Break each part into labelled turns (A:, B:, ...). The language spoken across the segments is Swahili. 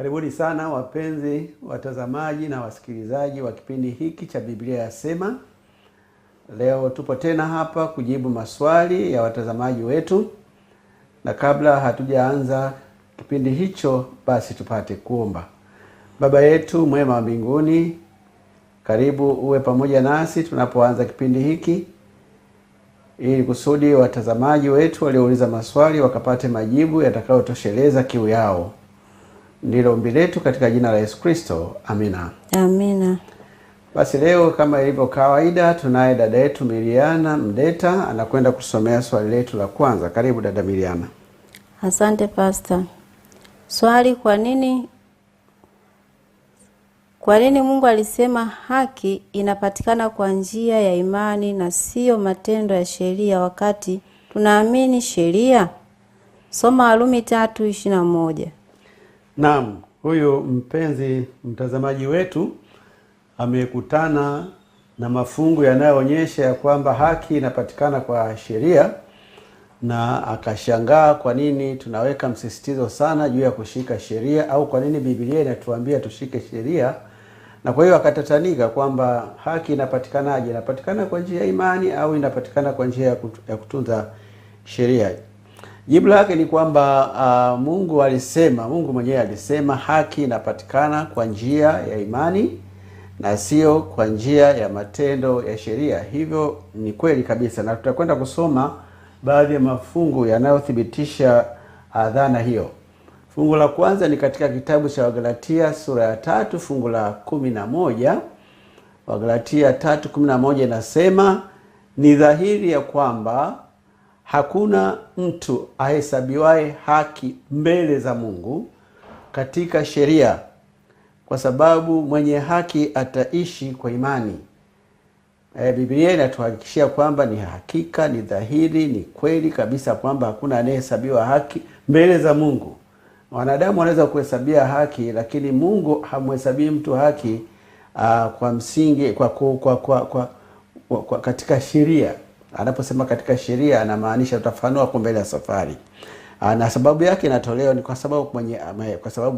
A: Karibuni sana wapenzi watazamaji na wasikilizaji wa kipindi hiki cha Biblia Yasema. Leo tupo tena hapa kujibu maswali ya watazamaji wetu. Na kabla hatujaanza kipindi hicho, basi tupate kuomba. Baba yetu mwema wa mbinguni, karibu uwe pamoja nasi tunapoanza kipindi hiki, ili kusudi watazamaji wetu waliouliza maswali wakapate majibu yatakayotosheleza kiu yao. Ndilo ombi letu katika jina la Yesu Kristo. Amina.
B: Amina.
A: Basi leo kama ilivyo kawaida, tunaye dada yetu Miriana Mdeta anakwenda kusomea swali letu la kwanza. Karibu dada Miriana.
B: Asante Pastor. Swali: kwa nini Mungu alisema haki inapatikana kwa njia ya imani na sio matendo ya sheria wakati tunaamini sheria? Soma Warumi 3:21.
A: Naam, huyu mpenzi mtazamaji wetu amekutana na mafungu yanayoonyesha ya kwamba haki inapatikana kwa sheria, na akashangaa kwa nini tunaweka msisitizo sana juu ya kushika sheria, au kwa nini Biblia inatuambia tushike sheria. Na kwa hiyo akatatanika kwamba haki inapatikanaje? Inapatikana kwa njia ya imani au inapatikana kwa njia ya kutunza sheria? Jibu lake ni kwamba Mungu mwenyewe alisema haki inapatikana kwa njia ya imani na sio kwa njia ya matendo ya sheria. Hivyo ni kweli kabisa, na tutakwenda kusoma baadhi ya mafungu yanayothibitisha dhana hiyo. Fungu la kwanza ni katika kitabu cha Wagalatia sura ya 3 fungu la 11. Wagalatia 3:11 inasema, ni dhahiri ya kwamba hakuna mtu ahesabiwaye haki mbele za Mungu katika sheria, kwa sababu mwenye haki ataishi kwa imani. Biblia inatuhakikishia kwamba ni hakika, ni dhahiri, ni kweli kabisa kwamba hakuna anayehesabiwa haki mbele za Mungu. Wanadamu wanaweza kuhesabia haki, lakini Mungu hamhesabii mtu haki kwa msingi katika sheria. Anaposema katika sheria anamaanisha utafanua kwa mbele ya safari. Na sababu yake inatolewa ni kwa sababu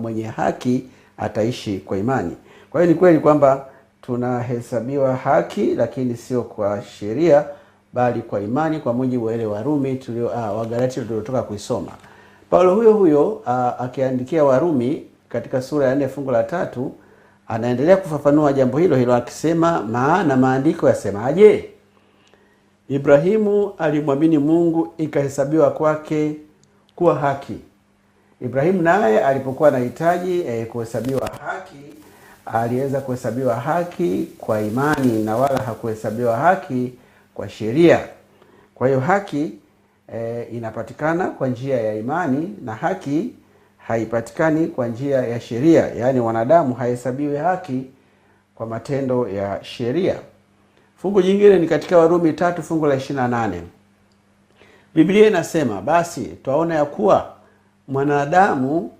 A: mwenye haki ataishi kwa imani. Kwa hiyo ni kweli kwamba tunahesabiwa haki, lakini sio kwa sheria bali kwa imani, kwa mujibu wa ile Warumi Wagalatia tuliotoka kuisoma. Paulo huyo akiandikia Warumi katika sura ya 4 fungu la 3 anaendelea kufafanua jambo hilo akisema, maana maandiko yasemaje? Ibrahimu alimwamini Mungu ikahesabiwa kwake kuwa haki. Ibrahimu naye alipokuwa anahitaji kuhesabiwa haki, aliweza kuhesabiwa haki kwa imani na wala hakuhesabiwa haki kwa sheria. Kwa hiyo haki inapatikana kwa njia ya imani, na haki haipatikani kwa njia ya sheria. Yaani wanadamu hahesabiwi haki kwa matendo ya sheria. Fungu jingine ni katika Warumi 3 fungu la 28. Biblia inasema, basi twaona ya kuwa mwanadamu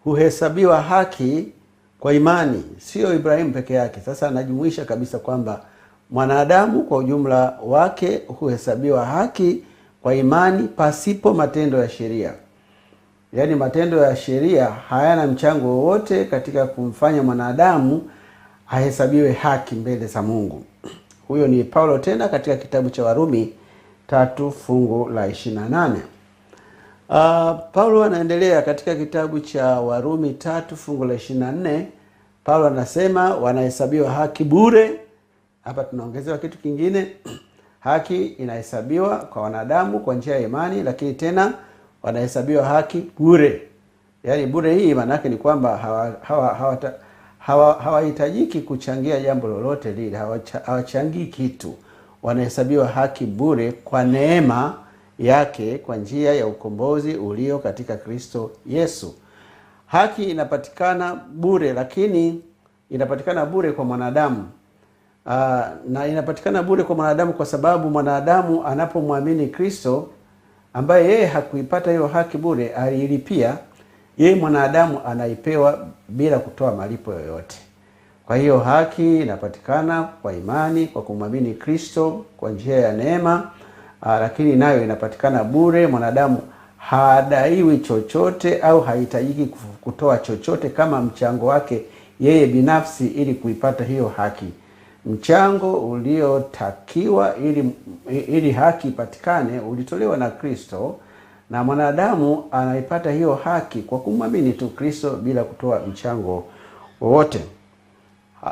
A: huhesabiwa haki kwa imani, sio Ibrahimu peke yake. Sasa anajumuisha kabisa kwamba mwanadamu kwa ujumla wake huhesabiwa haki kwa imani pasipo matendo ya sheria. Yaani matendo ya sheria hayana mchango wowote katika kumfanya mwanadamu ahesabiwe haki mbele za Mungu. Huyo ni Paulo tena katika kitabu cha Warumi 3 fungu la 28. Paulo anaendelea katika kitabu cha Warumi 3 fungu la 24. Paulo anasema wanahesabiwa haki bure. Hapa tunaongezewa kitu kingine. Haki inahesabiwa kwa wanadamu kwa njia ya imani, lakini tena wanahesabiwa haki bure. Yaani bure hii maana yake ni kwamba hawahitajiki kuchangia jambo lolote lile, hawachangii kitu. Wanahesabiwa haki bure kwa neema yake kwa njia ya ukombozi ulio katika Kristo Yesu. Haki inapatikana bure, lakini inapatikana bure kwa mwanadamu. Na inapatikana bure kwa mwanadamu kwa sababu mwanadamu anapomwamini Kristo, ambaye yeye hakuipata hiyo haki bure, aliilipia, yeye mwanadamu anaipewa bila kutoa malipo yoyote. Kwa hiyo haki inapatikana kwa imani, kwa kumwamini Kristo kwa njia ya neema, lakini nayo inapatikana bure. Mwanadamu hadaiwi chochote au hahitajiki kutoa chochote kama mchango wake yeye binafsi ili kuipata hiyo haki. Mchango uliotakiwa ili haki ipatikane ulitolewa na Kristo, na mwanadamu anaipata hiyo haki kwa kumwamini tu Kristo bila kutoa mchango wowote.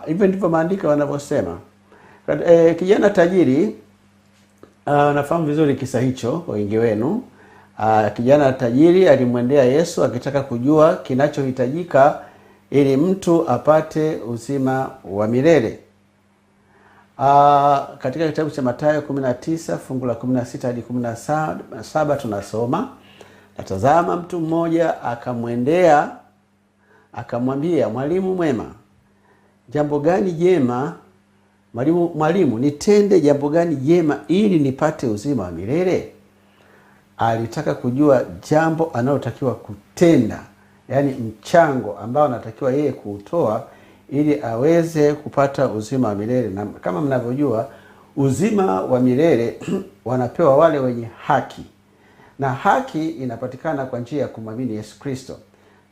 A: Hivyo ndivyo maandiko wanavyosema. Kijana tajiri, nafahamu vizuri kisa hicho wengi wenu. Kijana tajiri alimwendea Yesu akitaka kujua kinachohitajika ili mtu apate uzima wa milele. Katika kitabu cha Mathayo 19 fungu la 16 hadi 17 tunasoma, natazama mtu mmoja akamwendea akamwambia, mwalimu mwema, jambo gani jema mwalimu nitende jambo gani jema ili nipate uzima wa milele? Alitaka kujua jambo analotakiwa kutenda, yani mchango ambao anatakiwa yeye kuutoa ili aweze kupata uzima wa milele. Na kama mnavyojua, uzima wa milele wanapewa wale wenye haki, na haki inapatikana kwa njia ya kumwamini Yesu Kristo.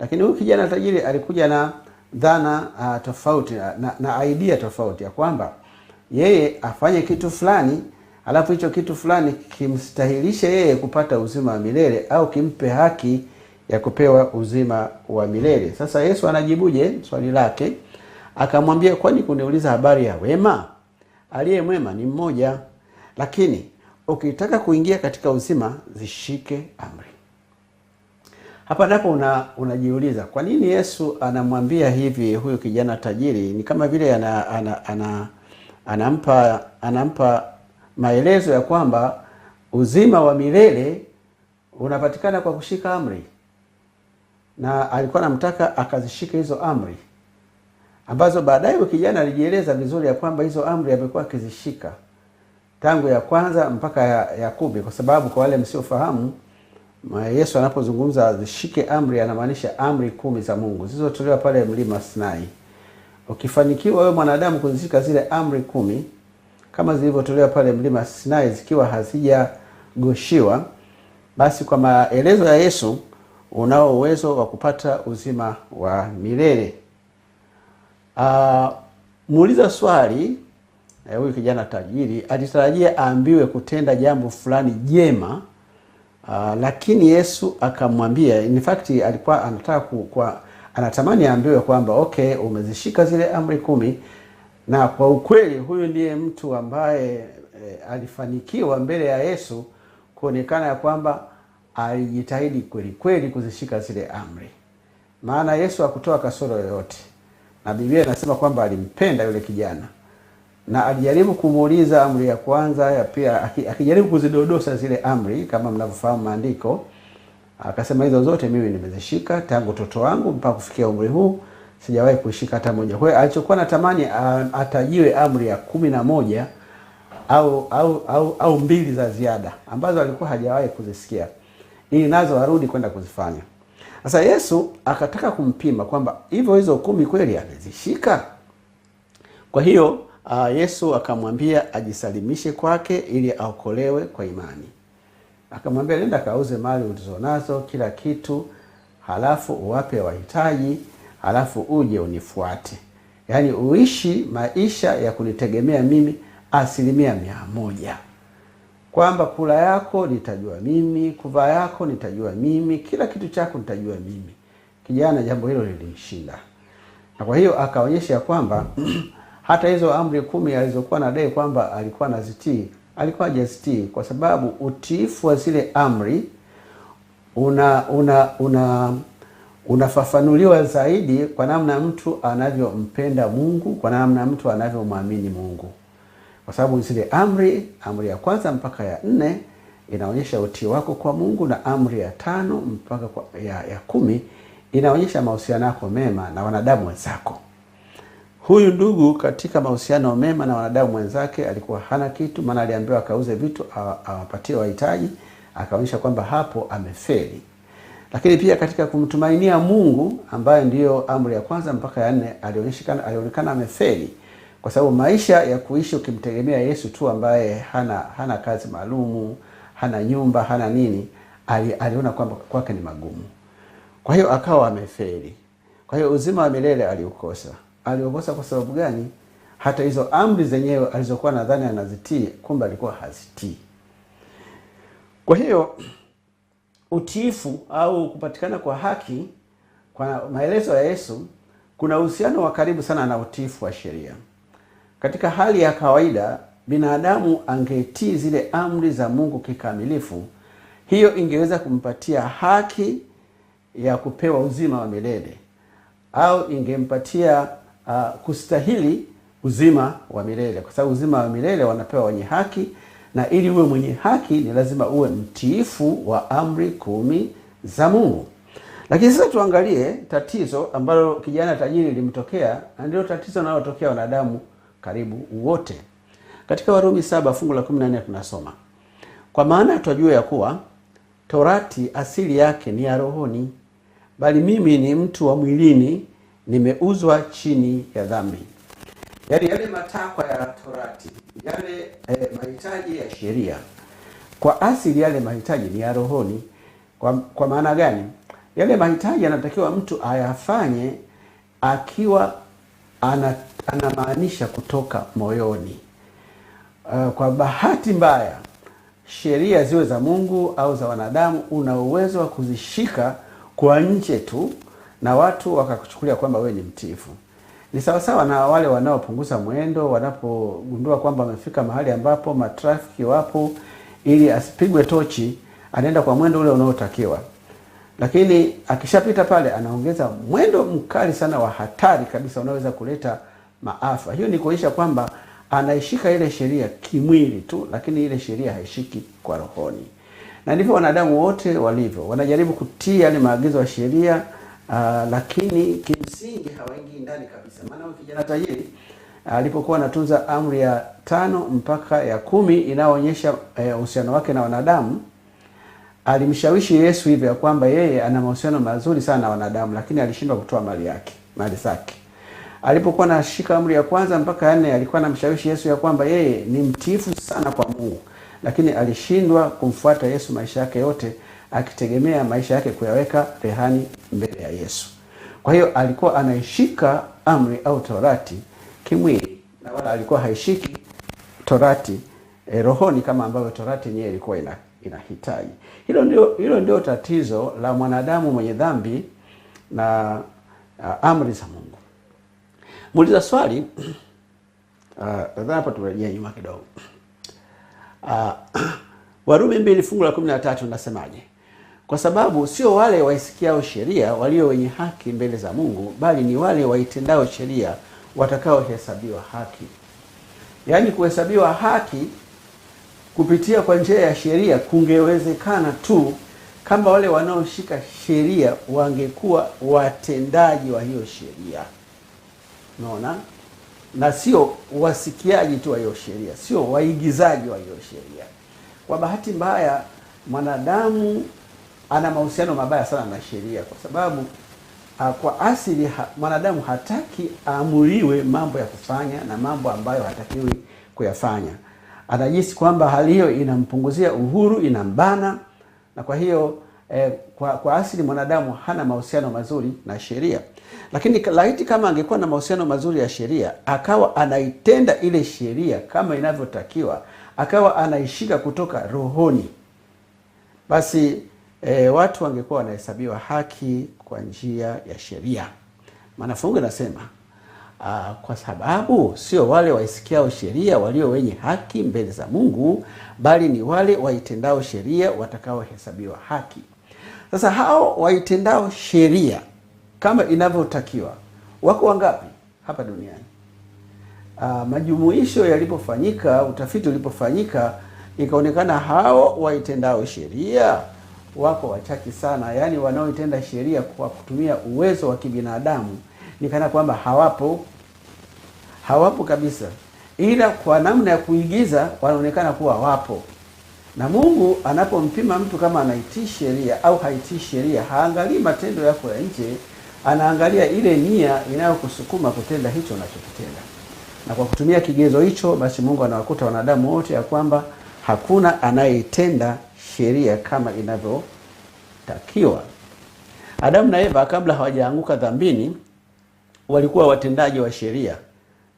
A: Lakini huyu kijana tajiri alikuja na dhana tofauti na idea tofauti ya kwamba yeye afanye kitu fulani, alafu hicho kitu fulani kimstahilishe yeye kupata uzima wa milele au kimpe haki ya kupewa uzima wa milele. Sasa Yesu anajibuje swali lake? Akamwambia, kwani kuniuliza habari ya wema? Aliye mwema ni mmoja, lakini ukitaka kuingia katika uzima zishike amri. Hapa ndipo unajiuliza kwa nini Yesu anamwambia hivi huyu kijana tajiri? Ni kama vile anampa maelezo ya kwamba uzima wa milele unapatikana kwa kushika amri, na alikuwa anamtaka akazishike hizo amri, ambazo baadaye kijana alijieleza vizuri ya kwamba hizo amri amekuwa akizishika tangu ya kwanza mpaka ya 10, kwa sababu kwa wale msiofahamu, Yesu anapozungumza zishike amri anamaanisha amri 10 za Mungu zilizotolewa pale mlima Sinai. Ukifanikiwa wewe mwanadamu kuzishika zile amri 10 kama zilivyotolewa pale mlima Sinai zikiwa hazijagoshiwa, basi kwa maelezo ya Yesu unao uwezo wa kupata uzima wa milele. Muuliza swali, huyu kijana tajiri alitarajia aambiwe kutenda jambo fulani jema, lakini Yesu akamwambia, in fact alikuwa anataka anatamani aambiwe kwamba okay, umezishika zile amri 10, na kwa ukweli huyu ndiye mtu ambaye alifanikiwa mbele ya Yesu kuonekana ya kwamba alijitahidi kweli kweli kuzishika zile amri. Maana Yesu hakutoa kasoro yoyote, na Biblia inasema kwamba alimpenda yule kijana, na alijaribu kumuuliza amri ya kwanza, ya pia akijaribu kuzidodosa zile amri kama mnavyofahamu maandiko. Akasema hizo zote mimi nimezishika tangu utoto wangu mpaka kufikia umri huu, sijawahi kushika hata moja. Kwa hiyo alichokuwa natamani atajiwe amri ya 11 au 2 za ziada ambazo alikuwa hajawahi kuzisikia, ili nazo arudi kwenda kuzifanya. Sasa Yesu akataka kumpima kwamba hivyo hizo 10 kweli amezishika. Kwa hiyo Yesu akamwambia ajisalimishe kwake ili aokolewe kwa imani. Akamwambia, nenda kauze mali ulizonazo, kila kitu, halafu uwape wahitaji, halafu uje unifuate. Yaani uishi maisha ya kunitegemea mimi 100%. Kwamba kula yako nitajua mimi, kuvaa yako nitajua mimi, kila kitu chako nitajua mimi. Kijana jambo hilo lilimshinda. Na kwa hiyo akaonyesha kwamba hata hizo amri 10 alizokuwa anadai kwamba alikuwa anazitii, alikuwa hajazitii, kwa sababu utiifu wa zile amri unafafanuliwa zaidi kwa namna mtu anavyompenda Mungu, kwa namna mtu anavyomwamini Mungu. Kwa sababu zile amri ya kwanza mpaka ya 4 inaonyesha utii wako kwa Mungu, na amri ya 5 mpaka ya 10 inaonyesha mahusiano yako mema na wanadamu wenzako. Huyu ndugu katika mahusiano mema na wanadamu wenzake alikuwa hana kitu, maana aliambiwa akauze vitu awapatie wahitaji, akaonyesha kwamba hapo amefeli. Lakini pia katika kumtumainia Mungu, ambaye ndiyo amri ya kwanza mpaka ya 4, alionekana amefeli, kwa sababu maisha ya kuishi ukimtegemea Yesu tu, ambaye hana kazi maalumu, hana nyumba, hana nini, aliona kwamba kwake ni magumu. Kwa hiyo akawa amefeli. Kwa hiyo uzima wa milele aliukosa. Aliukosa kwa sababu gani? Hata hizo amri zenyewe alizokuwa nadhani anazitii, kumbe alikuwa hazitii. Kwa hiyo utiifu au kupatikana kwa haki kwa maelezo ya Yesu kuna uhusiano wa karibu sana na utiifu wa sheria. Katika hali ya kawaida, binadamu angetii zile amri za Mungu kikamilifu, hiyo ingeweza kumpatia haki ya kupewa uzima wa milele, au ingempatia kustahili uzima wa milele, kwa sababu uzima wa milele wanapewa wenye haki, na ili uwe mwenye haki ni lazima uwe mtiifu wa amri 10 za Mungu. Lakini sasa tuangalie tatizo ambalo kijana tajiri limtokea, na ndio tatizo linalotokea wanadamu karibu wote. Katika Warumi 7 fungu la 14 tunasoma, kwa maana tunajua ya kuwa Torati asili yake ni ya rohoni, bali mimi ni mtu wa mwilini, nimeuzwa chini ya dhambi. Yaani yale matakwa ya Torati, yale mahitaji ya sheria, kwa asili yale mahitaji ni ya rohoni. Kwa maana gani? Yale mahitaji yanatakiwa mtu ayafanye akiwa anamaanisha kutoka moyoni. Kwa bahati mbaya, sheria ziwe za Mungu au za wanadamu, una uwezo wa kuzishika kwa nje tu na watu wakakuchukulia kwamba wewe ni mtiifu. Ni sawa sawa na wale wanaopunguza mwendo wanapogundua kwamba wamefika mahali ambapo matrafiki wapo, ili asipigwe tochi, anaenda kwa mwendo ule unaotakiwa. Lakini akishapita pale anaongeza mwendo mkali sana wa hatari kabisa, unaweza kuleta maafa. Hiyo ni kuonyesha kwamba anaishika ile sheria kimwili tu, lakini ile sheria haishiki kwa rohoni. Na ndivyo wanadamu wote walivyo. Wanajaribu kutii yale maagizo ya sheria, lakini kimsingi hawaingii ndani kabisa. Maana kijana tajiri alipokuwa anatunza amri ya 5 mpaka ya 10 inayoonyesha uhusiano wake na wanadamu, alimshawishi Yesu hivyo kwamba yeye ana mahusiano mazuri sana na wanadamu, lakini alishindwa kutoa mali zake. Alipokuwa anashika amri ya 1 mpaka ya 4, alikuwa anamshawishi Yesu ya kwamba yeye ni mtiifu sana kwa Mungu, lakini alishindwa kumfuata Yesu maisha yake yote, akitegemea maisha yake kuyaweka rehani mbele ya Yesu. Kwa hiyo alikuwa anaishika amri au Torati kimwili, na wala alikuwa haishiki Torati rohoni kama ambavyo Torati yenyewe ilikuwa inahitaji. Hilo ndio tatizo la mwanadamu mwenye dhambi na amri za Mungu. Muuliza swali, nadhani hapa turejea nyuma kidogo. Warumi 2 fungu la 13 nasemaje? Kwa sababu sio wale waisikiao sheria walio wenye haki mbele za Mungu, bali ni wale waitendao sheria watakaohesabiwa haki. Yaani kuhesabiwa haki kupitia kwa njia ya sheria kungewezekana tu kama wale wanaoshika sheria wangekuwa watendaji wa hiyo sheria. Unaona? Na sio wasikiaji tu wa hiyo sheria, sio waigizaji wa hiyo sheria. Kwa bahati mbaya, mwanadamu ana mahusiano mabaya sana na sheria, kwa sababu kwa asili mwanadamu hataki aamuriwe mambo ya kufanya na mambo ambayo hatakiwi kuyafanya. Anajisi kwamba hali hiyo inampunguzia uhuru, inambana, na kwa hiyo kwa asili mwanadamu hana mahusiano mazuri na sheria. Lakini laiti kama angekuwa na mahusiano mazuri ya sheria, akawa anaitenda ile sheria kama inavyotakiwa, akawa anaishika kutoka rohoni, basi watu wangekuwa wanahesabiwa haki kwa njia ya sheria. Maana fungu nasema kwa sababu sio wale waisikiao sheria walio wenye haki mbele za Mungu, bali ni wale waitendao sheria watakaohesabiwa haki. Sasa hao waitendao sheria kama inavyotakiwa wako wangapi hapa duniani? Majumuisho yalipofanyika, utafiti ulipofanyika, ikaonekana hao waitendao sheria wako wachache sana. Yaani wanaoitenda sheria kwa kutumia uwezo wa kibinadamu ni kana kwamba hawapo kabisa, ila kwa namna ya kuigiza wanaonekana kuwa wapo. Na Mungu anapompima mtu kama anaitii sheria au haitii sheria, haangalii matendo yako ya nje, anaangalia ile nia inayokusukuma kutenda hicho unachokitenda. Na kwa kutumia kigezo hicho, basi Mungu anawakuta wanadamu wote ya kwamba hakuna anayeitenda sheria kama inavyotakiwa. Adamu na Eva kabla hawajaanguka dhambini walikuwa watendaji wa sheria,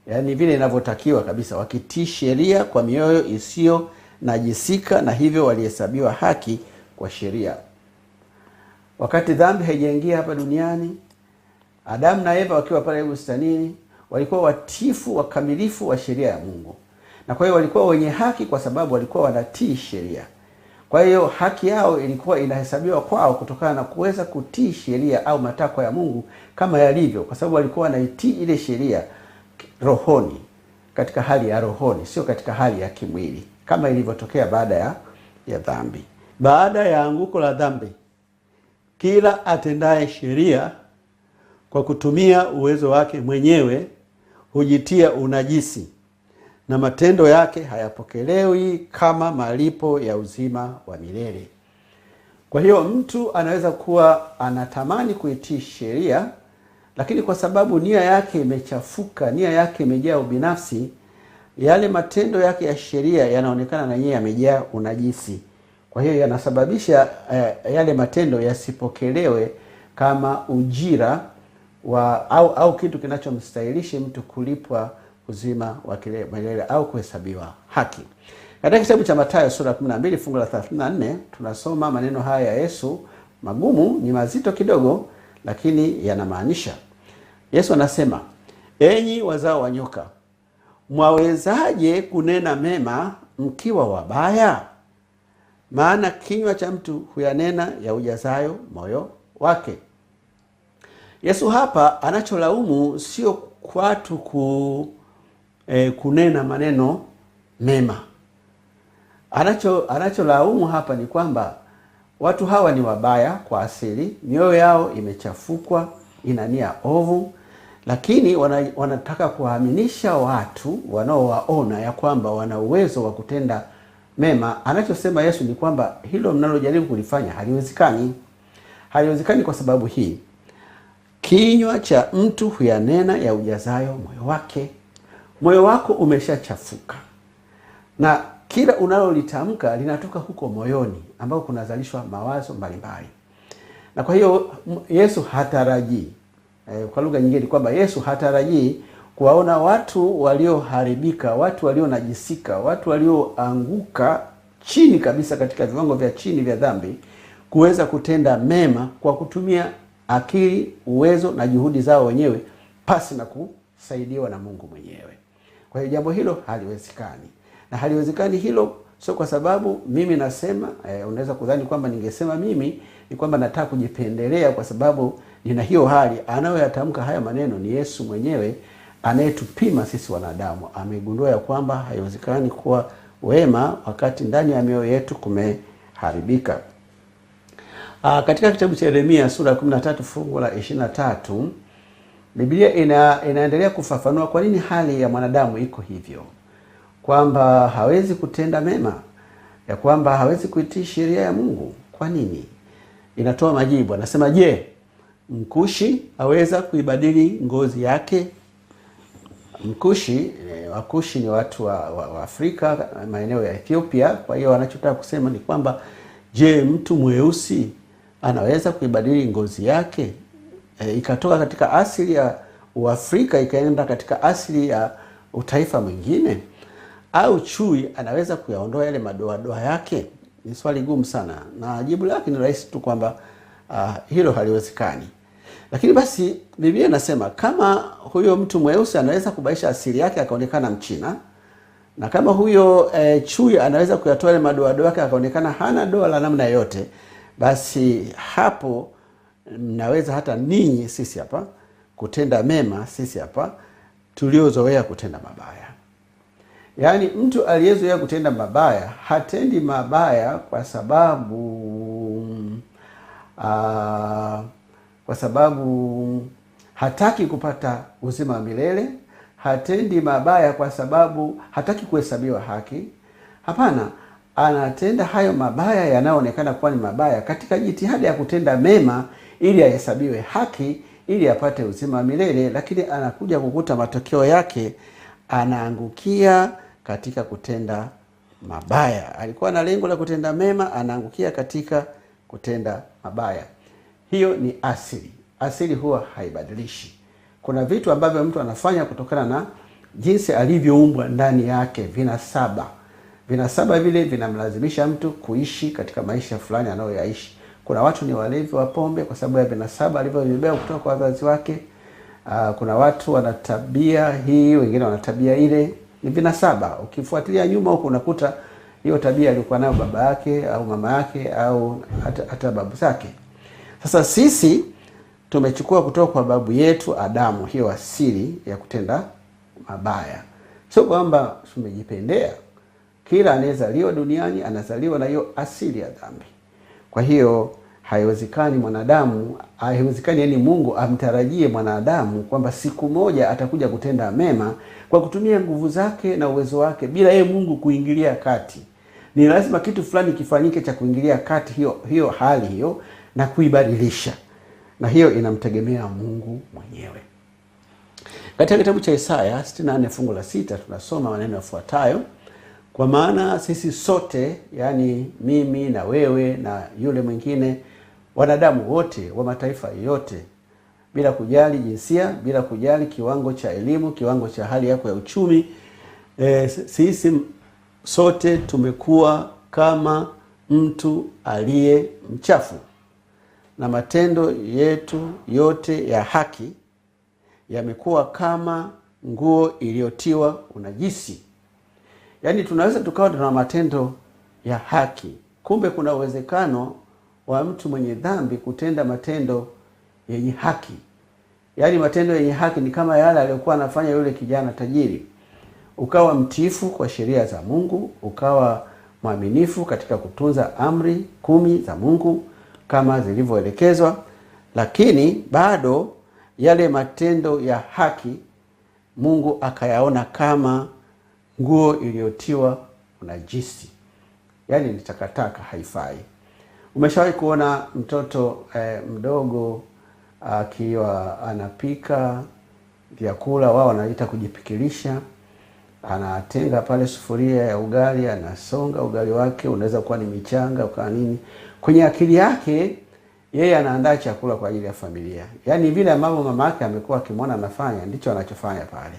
A: yaani vile inavyotakiwa kabisa, wakitii sheria kwa mioyo isiyo najisika, na hivyo walihesabiwa haki kwa sheria. Wakati dhambi haijaingia hapa duniani, Adamu na Eva wakiwa pale bustanini walikuwa watifu wakamilifu wa sheria ya Mungu, na kwa hiyo walikuwa wenye haki kwa sababu walikuwa wanatii sheria. Kwa hiyo haki yao ilikuwa inahesabiwa kwao kutokana na kuweza kutii sheria au matakwa ya Mungu kama yalivyo, kwa sababu walikuwa wanaitii ile sheria rohoni, katika hali ya rohoni, sio katika hali ya kimwili kama ilivyotokea baada ya dhambi. Baada ya anguko la dhambi, kila atendaye sheria kwa kutumia uwezo wake mwenyewe hujitia unajisi, na matendo yake hayapokelewi kama malipo ya uzima wa milele. Kwa hiyo mtu anaweza kuwa anatamani kuitii sheria, lakini kwa sababu nia yake imechafuka, nia yake imejaa ubinafsi, yale matendo yake ya sheria yanaonekana na yeye yamejaa unajisi. Kwa hiyo yanasababisha yale matendo yasipokelewe kama ujira au kitu kinachomstahilisha mtu kulipwa uzima wa milele au kuhesabiwa haki. Katika kitabu cha Mathayo sura 12 fungu la 34 tunasoma maneno haya ya Yesu, magumu, ni mazito kidogo, lakini yanamaanisha. Yesu anasema, enyi wazao wa nyoka, mwawezaje kunena mema mkiwa wabaya? Maana kinywa cha mtu huyanena ya ujazayo moyo wake. Yesu hapa anacholaumu sio watu kunena maneno mema. Anacholaumu hapa ni kwamba watu hawa ni wabaya kwa asili, mioyo yao imechafukwa, ina nia ovu, lakini wanataka kuwaaminisha watu wanaowaona ya kwamba wana uwezo wa kutenda mema. Anachosema Yesu ni kwamba hilo mnalojaribu kulifanya haliwezekani. Haliwezekani kwa sababu hii: kinywa cha mtu huyanena ya ujazayo moyo wake. Moyo wako umeshachafuka, na kila unalolitamka linatoka huko moyoni ambao kunazalishwa mawazo mbalimbali. Na kwa hiyo Yesu hatarajii, kwa lugha nyingine kwamba Yesu hatarajii kuwaona watu walioharibika, watu walionajisika, watu walioanguka chini kabisa katika viwango vya chini vya dhambi kuweza kutenda mema kwa kutumia akili, uwezo na juhudi zao wenyewe pasi na kusaidiwa na Mungu mwenyewe. Kwa hiyo jambo hilo haliwezekani. Na haliwezekani hilo sio kwa sababu mimi nasema, unaweza kudhani kwamba ningesema mimi ni kwamba nataka kujipendelea kwa sababu nina hiyo hali. Anayoyatamka haya maneno ni Yesu mwenyewe anayetupima sisi wanadamu. Amegundua ya kwamba haiwezekani kuwa wema wakati ndani ya mioyo yetu kumeharibika. Katika kitabu cha Yeremia sura 13 fungu la 23, Biblia inaendelea kufafanua kwa nini hali ya mwanadamu iko hivyo, kwamba hawezi kutenda mema, ya kwamba hawezi kuitii sheria ya Mungu. Kwa nini? Inatoa majibu. Anasema, je, Mkushi aweza kuibadili ngozi yake? Mkushi, Wakushi ni watu wa Afrika, maeneo ya Ethiopia. Kwa hiyo wanachotaka kusema ni kwamba, je, mtu mweusi anaweza kuibadili ngozi yake ikatoka katika asili ya Uafrika ikaenda katika asili ya utaifa mwingine? Au chui anaweza kuyaondoa yale madoadoa yake? Ni swali gumu sana, na jibu lake ni rahisi tu kwamba hilo haliwezekani. Lakini basi Biblia inasema kama huyo mtu mweusi anaweza kubadilisha asili yake akaonekana Mchina, na kama huyo chui anaweza kuyatoa yale madoadoa yake akaonekana hana doa la namna yote, basi hapo mnaweza hata ninyi sisi hapa kutenda mema, sisi hapa tuliozoea kutenda mabaya. Yaani mtu aliyezoea kutenda mabaya hatendi mabaya kwa sababu hataki kupata uzima wa milele. Hatendi mabaya kwa sababu hataki kuhesabiwa haki. Hapana, anatenda hayo mabaya yanayoonekana kuwa ni mabaya katika jitihada ya kutenda mema ili ahesabiwe haki, ili apate uzima wa milele. Lakini anakuja kukuta matokeo yake anaangukia katika kutenda mabaya. Alikuwa na lengo la kutenda mema, anaangukia katika kutenda mabaya. Hiyo ni asili. Asili huwa haibadilishi. Kuna vitu ambavyo mtu anafanya kutokana na jinsi alivyoumbwa ndani yake, vinasaba. Vinasaba vile vinamlazimisha mtu kuishi katika maisha fulani anayoyaishi. Kuna watu ni walevi wa pombe kwa sababu ya vinasaba alivyobeba kutoka kwa wazazi wake. Kuna watu wana tabia hii, wengine wana tabia ile, ni vinasaba. Ukifuatilia nyuma huko unakuta hiyo tabia alikuwa nayo baba yake au mama yake au hata babu zake. Sasa sisi tumechukua kutoka kwa babu yetu Adamu hiyo asili ya kutenda mabaya. Sio kwamba tumejipendea. Kila anayezaliwa duniani anazaliwa na hiyo asili ya dhambi. Kwa hiyo haiwezekani mwanadamu, haiwezekani yani Mungu amtarajie mwanadamu kwamba siku moja atakuja kutenda mema kwa kutumia nguvu zake na uwezo wake bila yeye Mungu kuingilia kati. Ni lazima kitu fulani kifanyike cha kuingilia kati hiyo hali hiyo na kuibadilisha. Na hiyo inamtegemea Mungu mwenyewe. Katika kitabu cha Isaya 64 fungu la 6 tunasoma maneno yafuatayo: kwa maana sisi sote, yani mimi na wewe na yule mwingine, wanadamu wote wa mataifa yote, bila kujali jinsia, bila kujali kiwango cha elimu, kiwango cha hali yako ya uchumi, sisi sote tumekuwa kama mtu aliye mchafu, na matendo yetu yote ya haki yamekuwa kama nguo iliyotiwa unajisi. Yaani tunaweza tukawa tuna matendo ya haki, kumbe kuna uwezekano wa mtu mwenye dhambi kutenda matendo yenye haki. Yaani matendo yenye haki ni kama yale aliyokuwa anafanya yule kijana tajiri. Ukawa mtiifu kwa sheria za Mungu, ukawa mwaminifu katika kutunza amri 10 za Mungu kama zilivyoelekezwa, lakini bado yale matendo ya haki Mungu akayaona kama nguo iliyotiwa unajisi. Yaani ni takataka, haifai. Umeshawahi kuona mtoto mdogo akiwa anapika vyakula, wao wanaita kujipikilisha, anatenga pale sufuria ya ugali, anasonga ugali wake, unaweza kuwa ni michanga au nini. Kwenye akili yake yeye anaandaa chakula kwa ajili ya familia. Yaani vile ambavyo mama yake amekuwa akimwona anafanya ndicho anachofanya pale.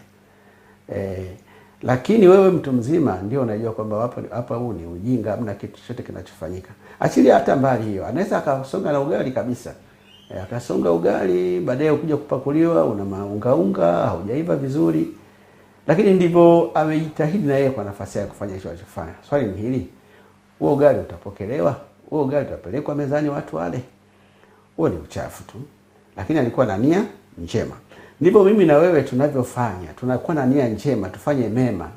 A: Lakini wewe mtu mzima ndio unajua kwamba hapa huu ni ujinga, hamna kitu chochote kinachofanyika. Achilia hata mbali hiyo. Anaweza akasonga na ugali kabisa. Akasonga ugali, baadaye ukija kupakuliwa una maunga haujaiva vizuri. Lakini ndivyo amejitahidi na yeye kwa nafasi yake kufanya hicho alichofanya. Swali ni hili: huo ugali utapokelewa? Huo ugali utapelekwa mezani watu wale? Huo ni uchafu tu. Lakini alikuwa na nia njema. Ndivyo mimi na wewe tunavyofanya. Tunakuwa na nia njema, tufanye mema,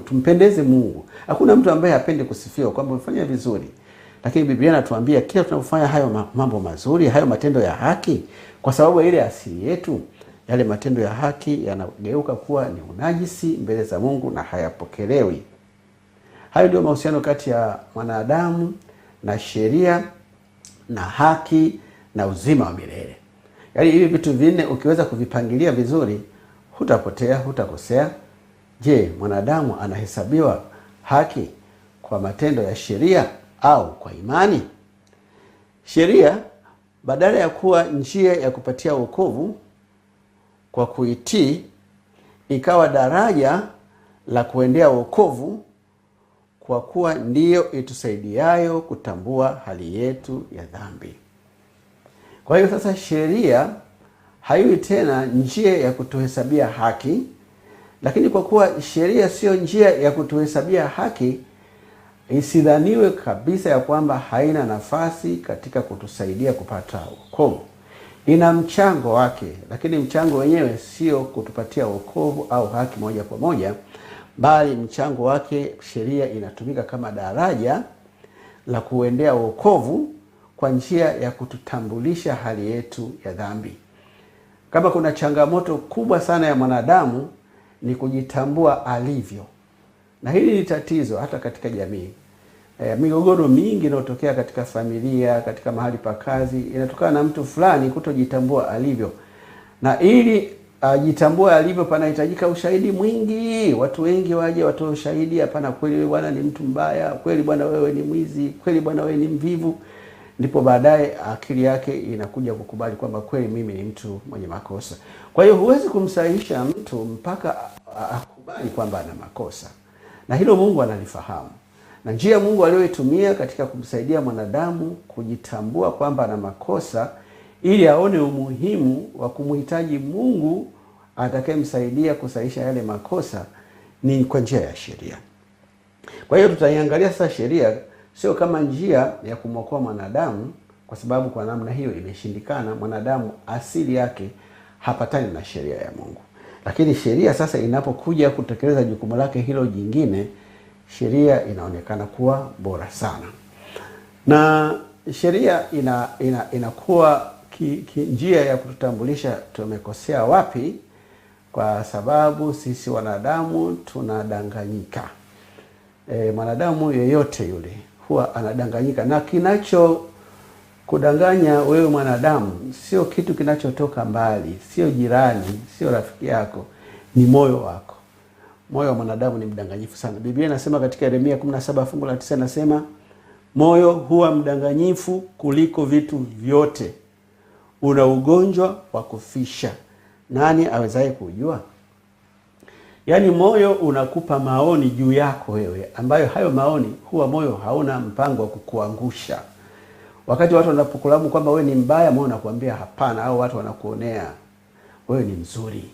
A: tumpendeze Mungu. Hakuna mtu ambaye hapendi kusifiwa kwamba umefanya vizuri. Lakini Biblia inatuambia kila tunapofanya hayo mambo mazuri, hayo matendo ya haki, kwa sababu ile asili yetu, yale matendo ya haki yanageuka kuwa ni unajisi mbele za Mungu na hayapokelewi. Hayo ndio mahusiano kati ya mwanadamu na sheria na haki na uzima wa milele. Yaani hivi vitu vinne ukiweza kuvipangilia vizuri, hutapotea, hutakosea. Je, mwanadamu anahesabiwa haki kwa matendo ya sheria au kwa imani? Sheria badala ya kuwa njia ya kupatia wokovu kwa kuitii, ikawa daraja la kuendea wokovu, kwa kuwa ndiyo itusaidiayo kutambua hali yetu ya dhambi. Kwa hiyo sasa sheria haiwi tena njia ya kutuhesabia haki, lakini kwa kuwa sheria sio njia ya kutuhesabia haki, isidhaniwe kabisa ya kwamba haina nafasi katika kutusaidia kupata wokovu. Ina mchango wake, lakini mchango wenyewe sio kutupatia wokovu au haki moja kwa moja, bali mchango wake, sheria inatumika kama daraja la kuendea wokovu kwa njia ya kututambulisha hali yetu ya dhambi. Kama kuna changamoto kubwa sana ya mwanadamu ni kujitambua alivyo. Na hili ni tatizo hata katika jamii. Migogoro mingi inayotokea katika familia, katika mahali pa kazi, inatokana na mtu fulani kutojitambua alivyo. Na ili ajitambue alivyo panahitajika ushahidi mwingi. Watu wengi waje watoe ushahidi, hapana, kweli bwana ni mtu mbaya, kweli bwana wewe ni mwizi, kweli bwana wewe ni mvivu. ndipo baadaye akili yake inakuja kukubali kwamba kweli mimi ni mtu mwenye makosa. Kwa hiyo huwezi kumsahihisha mtu mpaka akubali kwamba ana makosa, na hilo Mungu analifahamu. Na njia Mungu aliyoitumia katika kumsaidia mwanadamu kujitambua kwamba ana makosa, ili aone umuhimu wa kumhitaji Mungu atakayemsaidia kusahihisha yale makosa, ni kwa njia ya sheria. Kwa hiyo tutaiangalia sasa sheria sio kama njia ya kumwokoa mwanadamu, kwa sababu kwa namna hiyo imeshindikana. Mwanadamu asili yake hapatani na sheria ya Mungu. Lakini sheria sasa inapokuja kutekeleza jukumu lake hilo jingine, sheria inaonekana kuwa bora sana. Na sheria inakuwa njia ya kututambulisha tumekosea wapi, kwa sababu sisi wanadamu tunadanganyika. Mwanadamu yeyote yule huwa anadanganyika, na kinacho kudanganya wewe mwanadamu sio kitu kinachotoka mbali, sio jirani, sio rafiki yako, ni moyo wako. Moyo wa mwanadamu ni mdanganyifu sana. Biblia inasema katika Yeremia 17 fungu la 9, nasema moyo huwa mdanganyifu kuliko vitu vyote, una ugonjwa wa kufisha, nani awezaye kujua? Yaani moyo unakupa maoni juu yako wewe, ambayo hayo maoni huwa moyo hauna mpango wa kukuangusha. Wakati watu wanapokulamu kwamba wewe ni mbaya, moyo unakuambia hapana, au watu wanakuonea, wewe ni mzuri.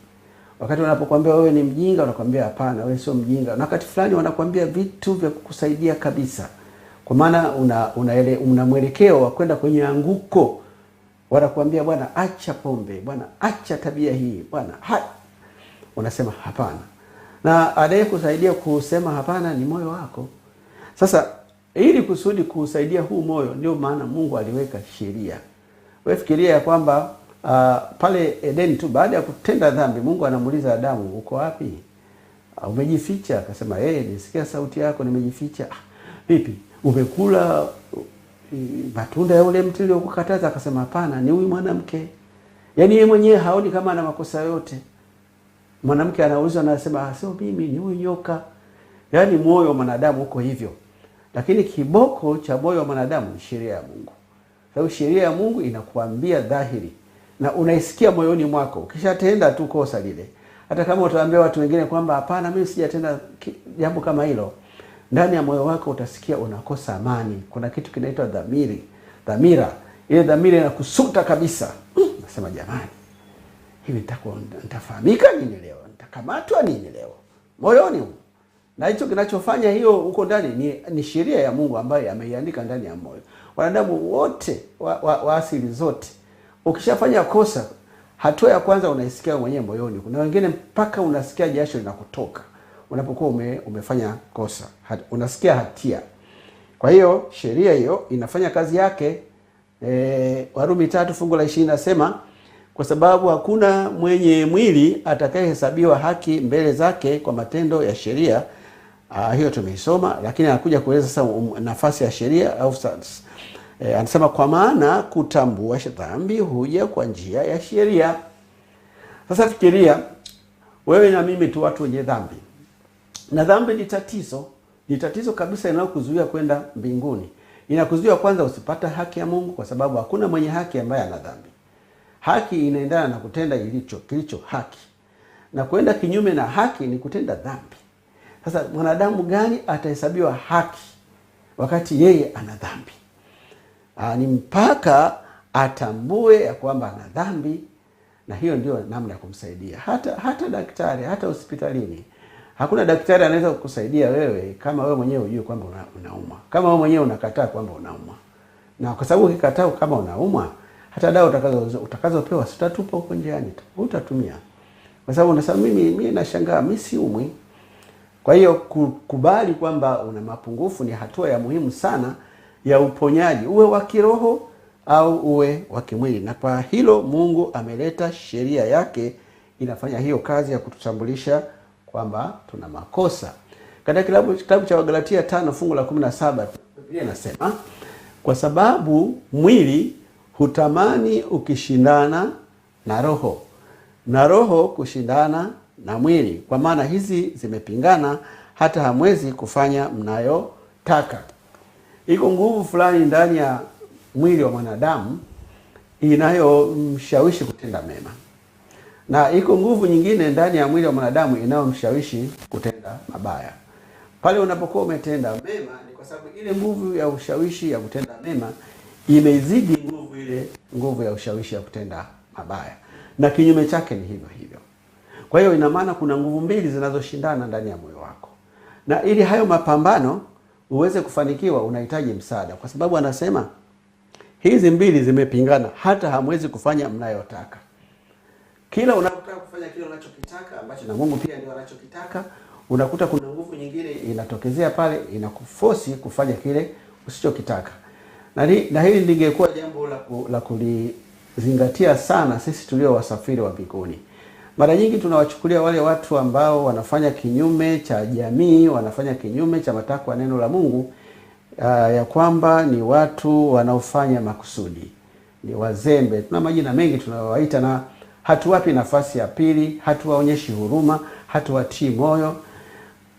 A: Wakati wanapokuambia wewe ni mjinga, wanakuambia hapana, wewe sio mjinga. Na wakati fulani wanakuambia vitu vya kukusaidia kabisa, kwa maana una mwelekeo wa kwenda kwenye anguko. Wanakuambia bwana acha pombe, bwana acha tabia hii, bwana unasema hapana. Na adaye kusaidia kusema hapana ni moyo wako. Sasa ili kusudi kusaidia huu moyo, ndio maana Mungu aliweka sheria. Wewe fikiria ya kwamba pale Edeni tu, baada ya kutenda dhambi, Mungu anamuuliza Adamu, uko wapi? Umejificha. Akasema nisikia sauti yako, nimejificha. Vipi, umekula matunda ya ule mti uliokukataza? Akasema hapana, ni huyu mwanamke. Yaani yeye mwenyewe haoni kama ana makosa yote. Mwanamke anaulizwa na anasema sio mimi, ni huyu nyoka. Yaani moyo wa mwanadamu uko hivyo. Lakini kiboko cha moyo wa mwanadamu ni sheria ya Mungu. Sababu sheria ya Mungu inakuambia dhahiri na unaisikia moyoni mwako. Ukishatenda tu kosa lile, hata kama utaambia watu wengine kwamba hapana, mimi sijatenda jambo kama hilo, ndani ya moyo wako utasikia unakosa amani. Kuna kitu kinaitwa dhamira. Ile dhamira inakusuta kabisa. Nasema jamani, hivi nitafahamika nini leo? Nitakamatwa nini leo? Moyoni. Na hicho kinachofanya hiyo huko ndani ni sheria ya Mungu ambayo ameiandika ndani ya moyo. Wanadamu wote wa asili zote, ukishafanya kosa, hatua ya kwanza unaisikia mwenyewe moyoni. Kuna wengine mpaka unasikia jasho linakutoka unapokuwa umefanya kosa. Unasikia hatia. Kwa hiyo sheria hiyo inafanya kazi yake. Warumi 3 fungu la 20 nasema, kwa sababu hakuna mwenye mwili atakayehesabiwa haki mbele zake kwa matendo ya sheria. Hiyo tumeisoma, lakini anakuja kueleza sasa nafasi ya sheria au anasema kwa maana kutambua dhambi huja kwa njia ya sheria. Sasa fikiria wewe na mimi tu watu wenye dhambi. Na dhambi ni tatizo kabisa, linalokuzuia kwenda mbinguni. Inakuzuia kwanza usipata haki ya Mungu, kwa sababu hakuna mwenye haki ambaye ana dhambi. Haki inaendana na kutenda kilicho haki. Na kwenda kinyume na haki ni kutenda dhambi. Sasa mwanadamu gani atahesabiwa haki wakati yeye ana dhambi? Ni mpaka atambue ya kwamba ana dhambi, na hiyo ndio namna ya kumsaidia. Hata daktari, hata hospitalini, hakuna daktari anaweza kukusaidia wewe kama wewe mwenyewe hujui kwamba unaumwa. Kama wewe mwenyewe unakataa kwamba unaumwa. Na kwa sababu ukikataa kama unaumwa, hata dawa utakazopewa sitatupa huko njiani, utatumia. Kwa sababu unasema mimi nashangaa, mimi siumwi. Kwa hiyo kukubali kwamba una mapungufu ni hatua ya muhimu sana ya uponyaji, uwe wa kiroho au uwe wa kimwili. Na kwa hilo Mungu ameleta sheria yake, inafanya hiyo kazi ya kututambulisha kwamba tuna makosa. Katika kitabu cha Wagalatia 5 fungu la 17, Biblia inasema, kwa sababu mwili hutamani ukishindana na roho, na roho kushindana na mwili, kwa maana hizi zimepingana, hata hamwezi kufanya mnayotaka. Iko nguvu fulani ndani ya mwili wa mwanadamu inayomshawishi kutenda mema, na iko nguvu nyingine ndani ya mwili wa mwanadamu inayomshawishi kutenda mabaya. Pale unapokuwa umetenda mema, ni kwa sababu ile nguvu ya ushawishi ya kutenda mema imezidi nguvu ya ushawishi ya kutenda mabaya, na kinyume chake ni hivyo hivyo. Kwa hiyo ina maana kuna nguvu mbili zinazoshindana ndani ya moyo wako, na ili hayo mapambano uweze kufanikiwa unahitaji msaada, kwa sababu anasema hizi mbili zimepingana, hata hamwezi kufanya mnayotaka. Kila unapotaka kufanya kile unachokitaka ambacho na Mungu pia ndio anachokitaka, unakuta kuna nguvu nyingine inatokezea pale inakuforce kufanya kile usichokitaka. Na hili lingekuwa jambo la kulizingatia sana sisi tulio wasafiri wa mbinguni. Mara nyingi tunawachukulia wale watu ambao wanafanya kinyume cha jamii, wanafanya kinyume cha matakwa ya neno la Mungu, ya kwamba ni watu wanaofanya makusudi, ni wazembe. Tuna majina mengi tunawaita, na hatuwapi nafasi ya pili, hatuwaonyeshi huruma, hatuwatii moyo.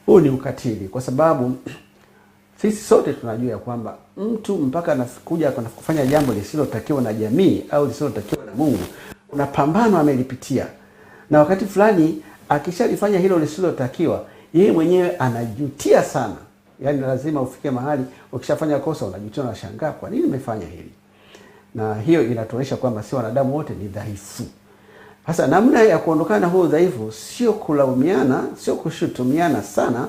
A: Huu ni ukatili, kwa sababu sisi sote tunajua ya kwamba mtu mpaka anakuja kufanya jambo lisilotakiwa na jamii au lisilotakiwa na Mungu, kuna pambano amelipitia, na wakati fulani akishalifanya hilo lisilotakiwa, yeye mwenyewe anajutia sana. Yaani lazima ufike mahali ukishafanya kosa unajutia, unashangaa kwa nini nimefanya hili. Na hiyo inatuonyesha kwamba si wanadamu wote ni dhaifu. Sasa namna ya kuondokana na huo dhaifu sio kulaumiana, sio kushutumiana sana,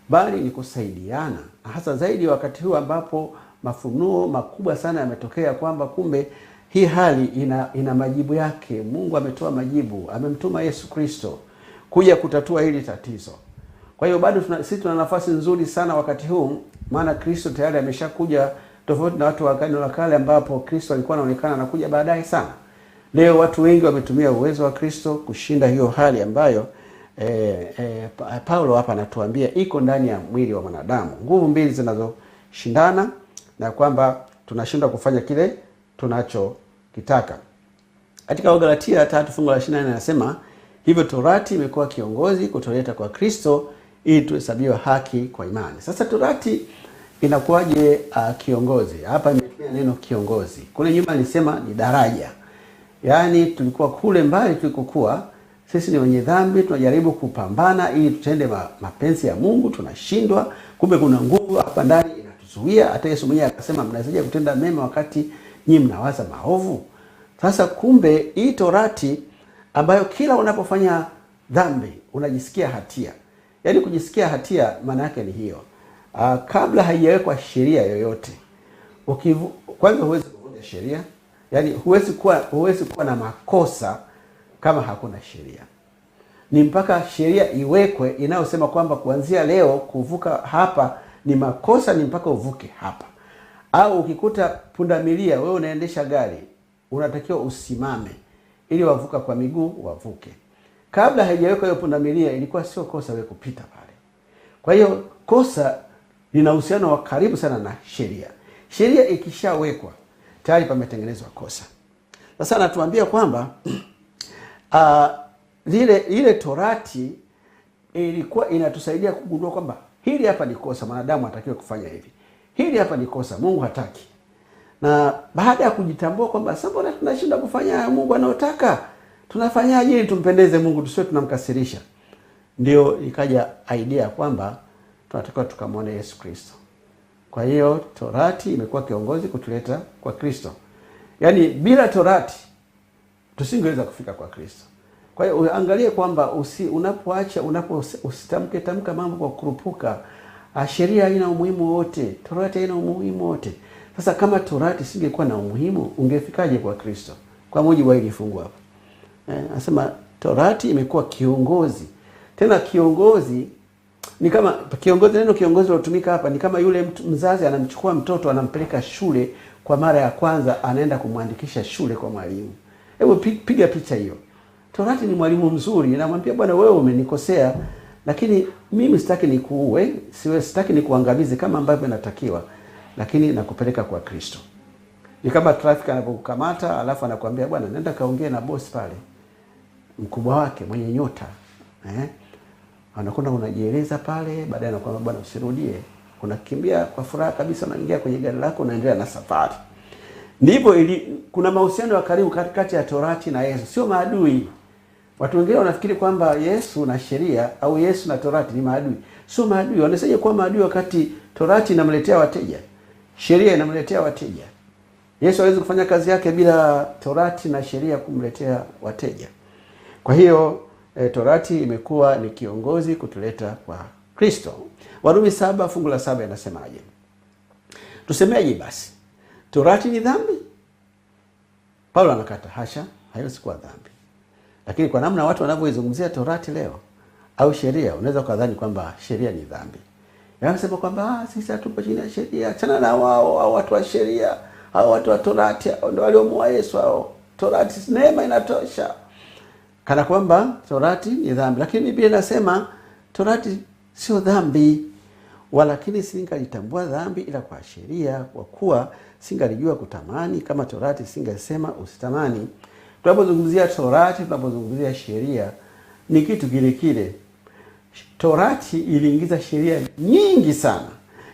A: bali ni kusaidiana. Hasa zaidi wakati huu ambapo mafunuo makubwa sana yametokea kwamba kumbe hii hali ina majibu yake. Mungu ametoa majibu, amemtuma Yesu Kristo kuja kutatua hili tatizo. Kwa hiyo bado sisi tuna nafasi nzuri sana wakati huu, maana Kristo tayari ameshakuja, tofauti na watu wa Agano la Kale ambapo Kristo alikuwa anaonekana anakuja baadaye sana. Leo watu wengi wametumia uwezo wa Kristo kushinda hiyo hali ambayo Paulo hapa anatuambia iko ndani ya mwili wa mwanadamu. Nguvu mbili zinazoshindana, na kwamba tunashindwa kufanya kile tunachokitaka. Katika Wagalatia 3:24 anasema, hivyo Torati imekuwa kiongozi kutuleta kwa Kristo ili tuhesabiwe haki kwa imani. Sasa Torati inakuwaje kiongozi? Hapa imetumia neno kiongozi. Kule nyuma nilisema ni daraja. Yaani tulikuwa kule mbali tulikokuwa, sisi ni wenye dhambi, tunajaribu kupambana ili tutende mapenzi ya Mungu, tunashindwa. Kumbe kuna nguvu hapa ndani inatuzuia. Hata Yesu mwenyewe akasema, mnawezaje kutenda mema wakati nyinyi mnawaza maovu? Sasa kumbe hii Torati ambayo kila unapofanya dhambi unajisikia hatia. Yaani kujisikia hatia maana yake ni hiyo. Kabla haijawekwa sheria yoyote, kwanza huwezi kuvunja sheria. Yaani huwezi kuwa na makosa kama hakuna sheria. Ni mpaka sheria iwekwe inayosema kwamba kuanzia leo kuvuka hapa ni makosa, ni mpaka uvuke hapa. Au ukikuta pundamilia, wewe unaendesha gari, unatakiwa usimame ili wavuka kwa miguu wavuke. Kabla haijawekwa hiyo pundamilia ilikuwa sio kosa wewe kupita pale. Kwa hiyo kosa lina uhusiano wa karibu sana na sheria. Sheria ikishawekwa tayari pametengenezwa kosa. Sasa anatuambia kwamba ile Torati ilikuwa inatusaidia kugundua kwamba hili hapa ni kosa, mwanadamu hatakiwi kufanya hivi. Hili hapa ni kosa, Mungu hataki. Na baada ya kujitambua kwamba sasa mbona tunashinda kufanya Mungu anayotaka, tunafanyaje ili tumpendeze Mungu, tusiwe tunamkasirisha? Ndio ikaja idea kwamba tunatakiwa tukamwone Yesu Kristo. Kwa hiyo Torati imekuwa kiongozi kutuleta kwa Kristo. Yaani bila Torati tusingeweza kufika kwa Kristo. Kwa hiyo uangalie kwamba usitamka mambo kwa kurupuka. Sheria haina umuhimu wote, Torati haina umuhimu wote. Sasa kama Torati singekuwa na umuhimu, ungefikaje kwa Kristo? Kwa mujibu wa hili fungu hapa. Anasema Torati imekuwa kiongozi. Tena kiongozi ni kama kiongozi, neno kiongozi lilotumika hapa ni kama yule mzazi anamchukua mtoto anampeleka shule kwa mara ya kwanza, anaenda kumwandikisha shule kwa mwalimu. Hebu piga picha hiyo. Torati ni mwalimu mzuri, anamwambia bwana, wewe umenikosea, lakini mimi sitaki nikuue, sitaki nikuangamize kama ambavyo natakiwa, lakini nakupeleka kwa Kristo. Ni kama traffic anapokukamata alafu anakuambia bwana, nenda kaongee na boss pale, mkubwa wake mwenye nyota. Anakwenda unajieleza pale, baadaye anakuambia bwana, usirudie. Unakimbia kwa furaha kabisa, unaingia kwenye gari lako, unaendelea na safari. Ndivyo kuna mahusiano ya karibu kati ya Torati na Yesu, sio maadui. Watu wengine wanafikiri kwamba Yesu na sheria au Yesu na Torati ni maadui. Sio maadui. Wanaseje kuwa maadui wakati Torati inamletea wateja, sheria inamletea wateja? Yesu hawezi kufanya kazi yake bila Torati na sheria kumletea wateja. Kwa hiyo Torati imekuwa ni kiongozi kutuleta kwa Kristo. Warumi 7 fungu la 7 inasemaje? Tusemeje basi? Torati ni dhambi? Paulo anakata hasha, haiwezi kuwa dhambi. Lakini kwa namna watu wanavyoizungumzia Torati leo au sheria, unaweza kudhani kwamba sheria ni dhambi. Yanasema kwamba sisi hatupo chini ya sheria, achana na wao au watu wa sheria, au watu wa Torati ndio waliomuua Yesu hao. Torati neema inatosha. Kana kwamba Torati ni dhambi. Lakini Biblia inasema Torati sio dhambi. Walakini singalitambua dhambi ila kwa sheria, kwa kuwa singalijua kutamani kama Torati singesema usitamani. Tunapozungumzia Torati, tunapozungumzia sheria, ni kitu kile kile. Torati iliingiza sheria nyingi sana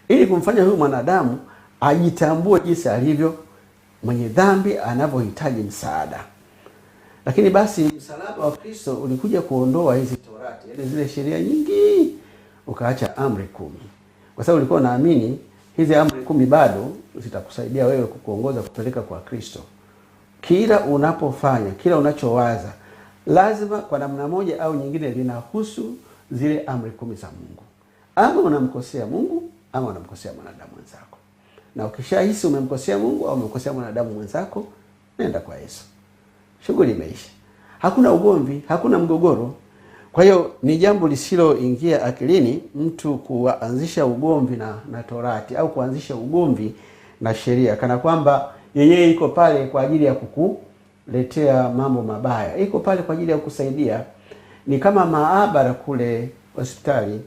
A: ili kumfanya huyu mwanadamu ajitambue jinsi alivyo mwenye dhambi, anavyohitaji msaada. Lakini basi msalaba wa Kristo ulikuja kuondoa hizi Torati, yaani zile sheria nyingi, ukaacha amri 10. Kwa sababu ulikuwa unaamini hizi amri 10 bado zitakusaidia wewe kukuongoza kupeleka kwa Kristo. Kila unapofanya, kila unachowaza, lazima kwa namna moja au nyingine linahusu zile amri 10 za Mungu. Ama unamkosea Mungu, ama unamkosea mwanadamu mwenzako. Na ukishahisi umemkosea Mungu au umemkosea mwanadamu mwenzako, nenda kwa Yesu. Shughuli imeisha. Hakuna ugomvi, hakuna mgogoro. Kwa hiyo ni jambo lisiloingia akilini mtu kuanzisha ugomvi na Torati au kuanzisha ugomvi na sheria, kana kwamba yeye iko pale kwa ajili ya kukuletea mambo mabaya, iko pale kwa ajili ya kukusaidia. Ni kama maabara kule hospitali.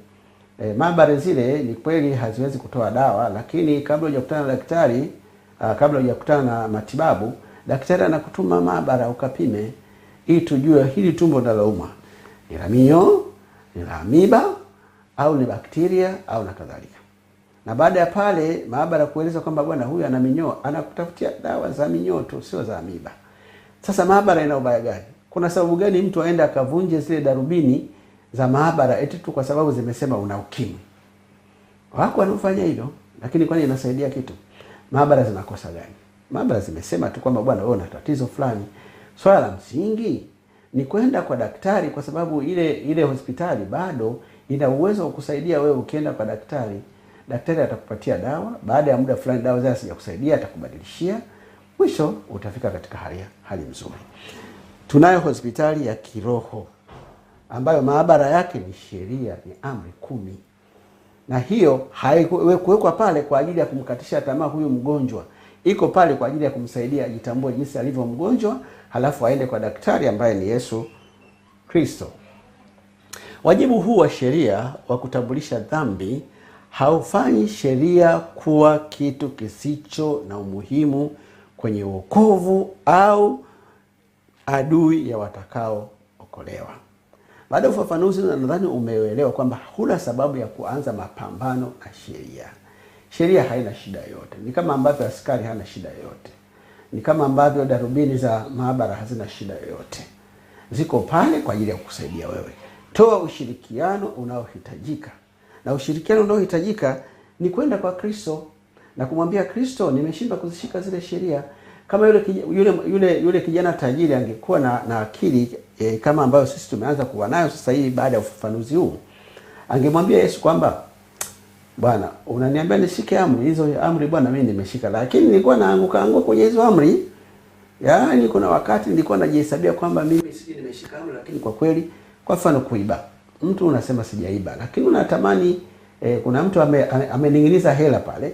A: Maabara zile ni kweli haziwezi kutoa dawa, lakini kabla hujakutana na daktari, kabla hujakutana na matibabu, daktari anakutuma maabara ukapime ili tujue hili tumbo linalouma ni la minyoo, ni la amiba au ni bakteria au na kadhalika. Na baada ya pale maabara kueleza kwamba bwana huyu ana minyoo, anakutafutia dawa za minyoo tu, sio za amiba. Sasa maabara ina ubaya gani? Kuna sababu gani mtu aende akavunje zile darubini za maabara eti tu kwa sababu zimesema una ukimwi? Wako wanafanya hivyo, lakini kwani inasaidia kitu? Maabara zinakosa gani? Maabara zimesema tu kwamba bwana wewe una tatizo fulani. Swala la msingi ni kwenda kwa daktari, kwa sababu ile hospitali bado ina uwezo wa kusaidia wewe. Ukienda kwa daktari, daktari atakupatia dawa, baada ya muda fulani dawa zile zisizokusaidia atakubadilishia, mwisho utafika katika hali nzuri. Tunayo hospitali ya kiroho ambayo maabara yake ni sheria, ni amri 10. Na hiyo haikuwekwa pale kwa ajili ya kumkatisha tamaa huyu mgonjwa. Iko pale kwa ajili ya kumsaidia ajitambue jinsi alivyo mgonjwa, halafu aende kwa daktari ambaye ni Yesu Kristo. Wajibu huu wa sheria wa kutambulisha dhambi haufanyi sheria kuwa kitu kisicho na umuhimu kwenye wokovu au adui ya watakao okolewa. Baada ya ufafanuzi, nadhani umeelewa kwamba huna sababu ya kuanza mapambano na sheria. Sheria haina shida yoyote. Ni kama ambavyo askari hana shida yoyote. Ni kama ambavyo darubini za maabara hazina shida yoyote. Ziko pale kwa ajili ya kukusaidia wewe. Toa ushirikiano unaohitajika. Na ushirikiano unaohitajika ni kwenda kwa Kristo na kumwambia Kristo, nimeshindwa kuzishika zile sheria. Kama yule kijana tajiri angekuwa na akili kama ambayo sisi tumeanza kuwa nayo sasa hivi baada ya ufafanuzi huu, angemwambia Yesu kwamba Bwana, unaniambia nishike amri hizo, amri Bwana mimi nimeshika, lakini nilikuwa naanguka kwenye hizo amri. Yaani kuna wakati nilikuwa najihesabia kwamba mimi sisi nimeshika amri, lakini kwa kweli, kwa mfano kuiba. Mtu unasema sijaiba, lakini unatamani kuna mtu ameninginiza hela pale,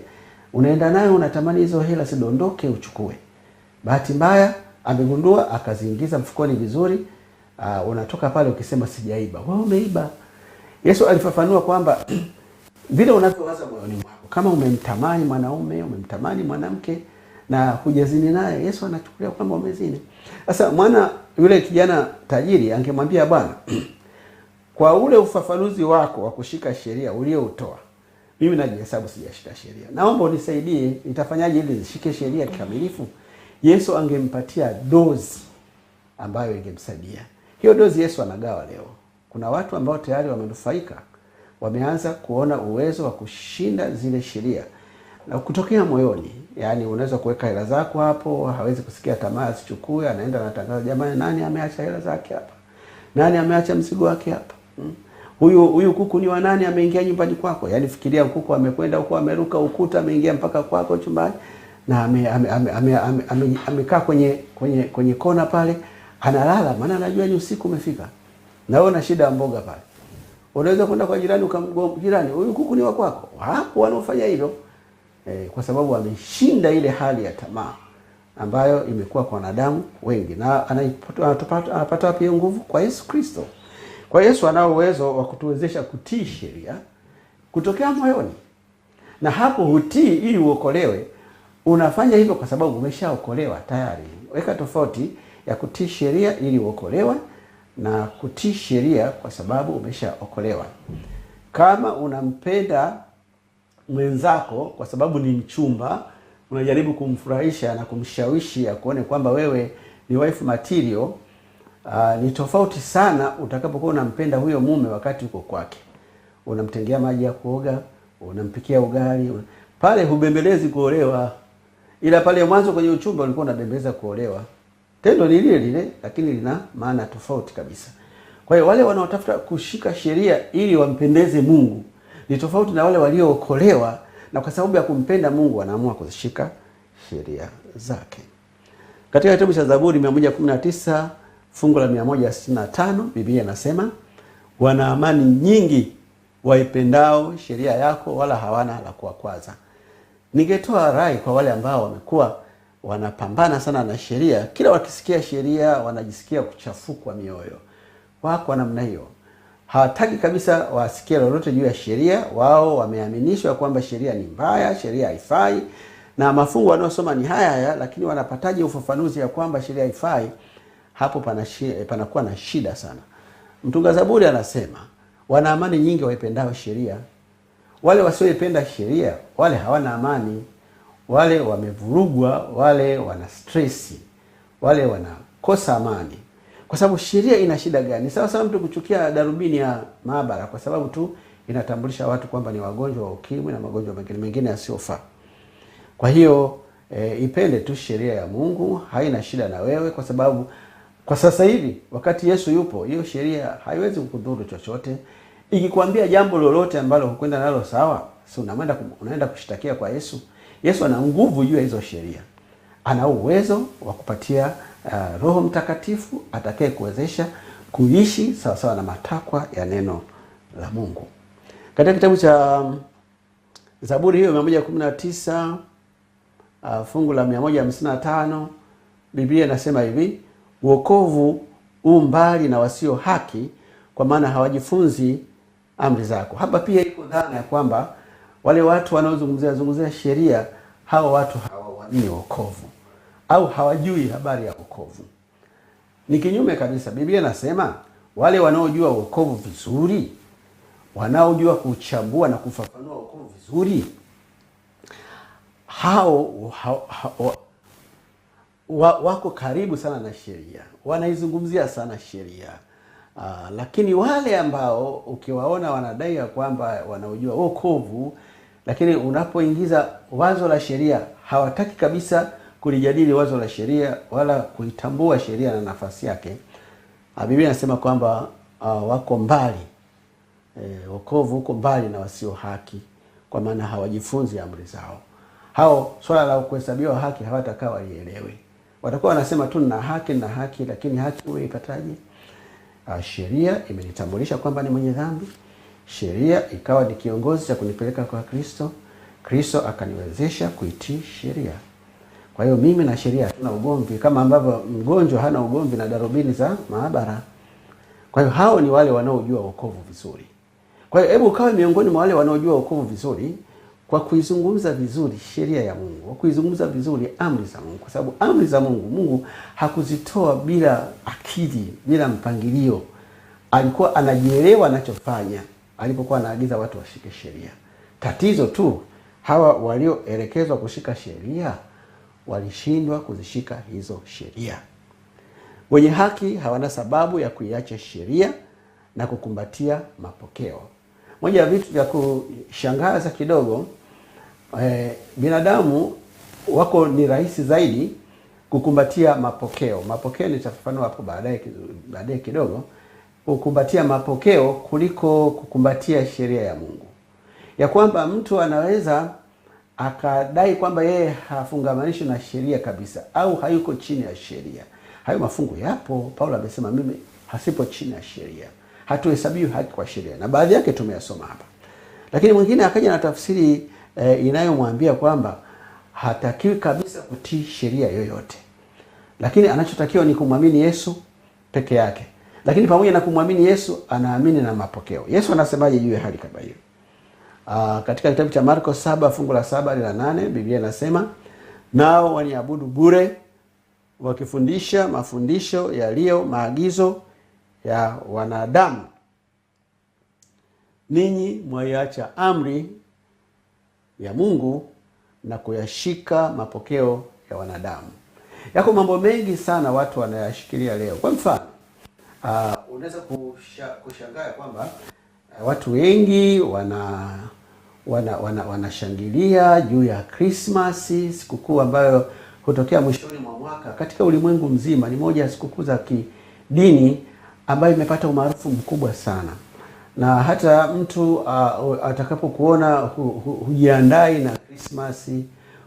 A: unaenda nayo unatamani hizo hela sidondoke uchukue. Bahati mbaya amegundua akaziingiza mfukoni vizuri, unatoka pale ukisema sijaiba. Wewe umeiba. Yesu alifafanua kwamba vile unavyowaza moyoni mwako, kama umemtamani mwanaume, umemtamani mwanamke na hujazini naye, Yesu anachukulia kwamba umezini. Sasa yule kijana tajiri angemwambia Bwana, kwa ule ufafanuzi wako wa kushika sheria ulioutoa, mimi najihesabu sijashika sheria. Naomba unisaidie, nitafanyaje ili nishike sheria kikamilifu? Yesu angempatia dozi ambayo ingemsaidia. Hiyo dozi Yesu anagawa leo. Kuna watu ambao tayari wamenufaika, wameanza kuona uwezo wa kushinda zile sheria na kutokea moyoni. Yaani unaweza kuweka hela zako hapo, hawezi kusikia tamaa asichukue, anaenda anatangaza, jamani, nani ameacha hela zake hapa? Nani ameacha mzigo wake hapa? Huyu kuku ni wa nani, ameingia nyumbani kwako? Yaani fikiria kuku amekwenda huko, ameruka ukuta, ameingia mpaka kwako chumbani na amekaa kwenye kona pale, analala, maana anajua ni usiku umefika. Na wewe una shida ya mboga pale. Unaweza kwenda kwa jirani ukamgomba, jirani, huyu kuku ni wa kwako. Hapo wanaofanya hivyo kwa sababu wameshinda ile hali ya tamaa ambayo imekuwa kwa wanadamu wengi. Na anapata wapi nguvu? Kwa Yesu Kristo. Kwa Yesu anao uwezo wa kutuwezesha kutii sheria kutokea moyoni. Na hapo hutii ili uokolewe. Unafanya hivyo kwa sababu umeshaokolewa tayari. Weka tofauti ya kutii sheria ili uokolewe na kutii sheria kwa sababu umeshaokolewa. Kama unampenda mwenzako kwa sababu ni mchumba, unajaribu kumfurahisha na kumshawishi akuone kwamba wewe ni wife material, ni tofauti sana utakapokuwa unampenda huyo mume wakati uko kwake. Unamtengea maji ya kuoga, unampikia ugali, pale hubembelezi kuolewa. Ila pale mwanzo kwenye uchumba ulikuwa unabembeleza kuolewa. Tendo ni lile lile lakini lina maana tofauti kabisa. Kwa hiyo wale wanaotafuta kushika sheria ili wampendeze Mungu ni tofauti na wale waliookolewa na kwa sababu ya kumpenda Mungu wanaamua kuzishika sheria zake. Katika kitabu cha Zaburi 119 fungu la 165 Biblia inasema, wana amani nyingi waipendao sheria yako, wala hawana la kuwakwaza. Ningetoa rai kwa wale ambao wamekuwa wanapambana sana na sheria, kila wakisikia sheria wanajisikia kuchafukwa mioyo. Wako namna hiyo. Hawataki kabisa wasikie lolote juu ya sheria. Wao wameaminishwa kwamba sheria ni mbaya, sheria haifai, na mafungu wanaosoma ni haya, lakini wanapataje ufafanuzi ya kwamba sheria haifai? Hapo panakuwa na shida sana. Mtunga Zaburi anasema, wana amani nyingi waipendao sheria. Wale wasioipenda sheria, wale hawana amani. Wale wamevurugwa, wale wana stressi, wale wanakosa amani. Kwa sababu sheria ina shida gani? Sawa mtu kuchukia darubini ya maabara kwa sababu tu inatambulisha watu kwamba ni wagonjwa wa ukimwi na magonjwa mengine yasiyofaa. Kwa hiyo ipende tu sheria ya Mungu, haina shida na wewe, kwa sababu kwa sasa hivi wakati Yesu yupo, hiyo sheria haiwezi kukudhuru chochote. Ikikwambia jambo lolote ambalo hukwenda nalo sawa, si unaenda kushtakia kwa Yesu. Yesu ana nguvu juu ya hizo sheria. Ana uwezo wa kupatia Roho Mtakatifu atakaye kuwezesha kuishi sawa sawa na matakwa ya neno la Mungu. Katika kitabu cha Zaburi hiyo 119 fungu la 155 Biblia inasema hivi, wokovu mbali na wasio haki, kwa maana hawajifunzi amri zako. Hapa pia iko dhana ya kwamba wale watu wanaozungumzia sheria, hao watu hawaamini wokovu au hawajui habari ya wokovu. Ni kinyume kabisa. Biblia inasema wale wanaojua wokovu vizuri, wanaojua kuchambua na kufafanua wokovu vizuri, wako karibu sana na sheria, wanaizungumzia sana sheria. Lakini wale ambao ukiwaona wanadai ya kwamba wanaojua wokovu, lakini unapoingiza wazo la sheria, hawataki kabisa kulijadili wazo la sheria wala kuitambua sheria na nafasi yake. Biblia inasema kwamba wako mbali, wokovu uko mbali na wasio haki, kwa maana hawajifunzi amri zao. Hao swala la kuhesabiwa haki hawatakaa walielewe. Watakuwa wanasema tu na haki, lakini haki umeipataje? Sheria imenitambulisha kwamba ni mwenye dhambi. Sheria ikawa ni kiongozi cha kunipeleka kwa Kristo. Kristo akaniwezesha kuitii sheria. Kwa hiyo mimi na sheria hatuna ugomvi, kama ambavyo mgonjwa hana ugomvi na darubini za maabara. Kwa hiyo hao ni wale wanaojua wokovu vizuri. Kwa hiyo hebu ukawe miongoni mwa wale wanaojua wokovu vizuri kwa kuizungumza vizuri sheria ya Mungu, kwa kuizungumza vizuri amri za Mungu, kwa sababu amri za Mungu hakuzitoa bila akili, bila mpangilio. Alikuwa anajielewa anachofanya alipokuwa anaagiza watu washike sheria. Tatizo tu hawa walioelekezwa kushika sheria walishindwa kuzishika hizo sheria. Wenye haki hawana sababu ya kuiacha sheria na kukumbatia mapokeo. Moja ya vitu vya kushangaza kidogo, binadamu wako ni rahisi zaidi kukumbatia mapokeo. Mapokeo nitafafanua hapo baadaye kidogo. Kukumbatia mapokeo kuliko kukumbatia sheria ya Mungu. Ya kwamba mtu anaweza akadai kwamba yeye hafungamanishwi na sheria kabisa au hayuko chini ya sheria. Hayo mafungu yapo. Paulo amesema mimi hasipo chini ya sheria, hatuhesabiwi haki kwa sheria, na baadhi yake tumeyasoma hapa. Lakini mwingine akaja na tafsiri inayomwambia kwamba hatakiwi kabisa kutii sheria yoyote, lakini anachotakiwa ni kumwamini Yesu peke yake. Lakini pamoja na kumwamini Yesu, anaamini na mapokeo. Yesu anasemaje juu ya hali kama hiyo? Katika kitabu cha Marko 7 fungu la 7 hadi la 8, Biblia inasema, nao waniabudu bure, wakifundisha mafundisho yaliyo maagizo ya wanadamu. Ninyi mwaiacha amri ya Mungu na kuyashika mapokeo ya wanadamu. Yako mambo mengi sana watu wanayashikilia leo. Kwa mfano, unaweza kushangaa kwamba watu wengi wanashangilia juu ya Christmas, sikukuu ambayo hutokea mwishoni mwa mwaka. Katika ulimwengu mzima ni moja ya sikukuu za kidini ambayo imepata umaarufu mkubwa sana. Na hata mtu atakapokuona hujiandai na Christmas,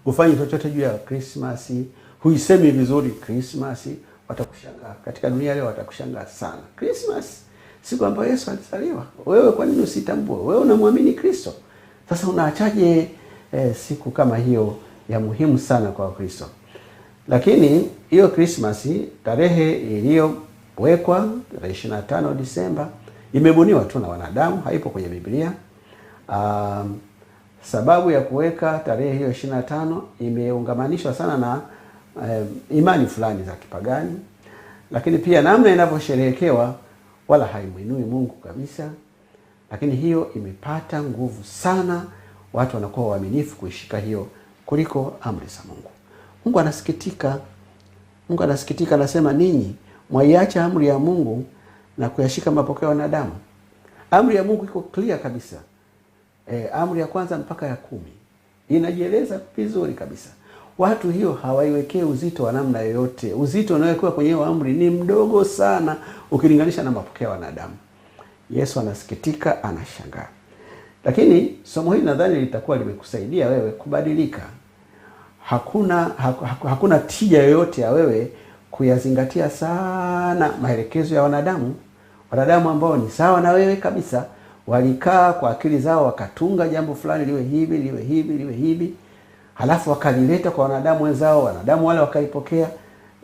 A: ufanye chochote juu ya Christmas, huisemi vizuri Christmas, watakushangaa. Katika dunia leo watakushangaa sana. Christmas, siku ambayo Yesu alizaliwa. Wewe kwa nini usitambue? Wewe unamwamini Kristo. Sasa unaachaje siku kama hiyo ya muhimu sana kwa Kristo? Lakini hiyo Christmas, tarehe iliyowekwa tarehe 25 Disemba, imebuniwa tu na wanadamu, haipo kwenye Biblia. Sababu ya kuweka tarehe hiyo 25 imeungamanishwa sana na imani fulani za kipagani, lakini pia namna inavyosherehekewa wala haimuinui Mungu kabisa. Lakini hiyo imepata nguvu sana, watu wanakuwa waaminifu kuishika hiyo kuliko amri za Mungu. Mungu anasikitika, anasema ninyi mwaiacha amri ya Mungu na kuyashika mapokeo ya wanadamu. Amri ya Mungu iko clear kabisa. Amri ya kwanza mpaka ya 10 inajieleza vizuri kabisa. Watu hiyo hawaiwekee uzito wa namna yoyote. Uzito unaowekewa kwenye hiyo amri ni mdogo sana ukilinganisha na mapokeo ya wanadamu. Yesu anasikitika, anashangaa. Lakini somo hili nadhani litakuwa limekusaidia wewe kubadilika. Hakuna tija yoyote ya wewe kuyazingatia sana maelekezo ya wanadamu. Wanadamu ambao ni sawa na wewe kabisa, walikaa kwa akili zao wakatunga jambo fulani liwe hivi, liwe hivi, liwe hivi. Halafu wakalileta kwa wanadamu wenzao, wanadamu wale wakaipokea,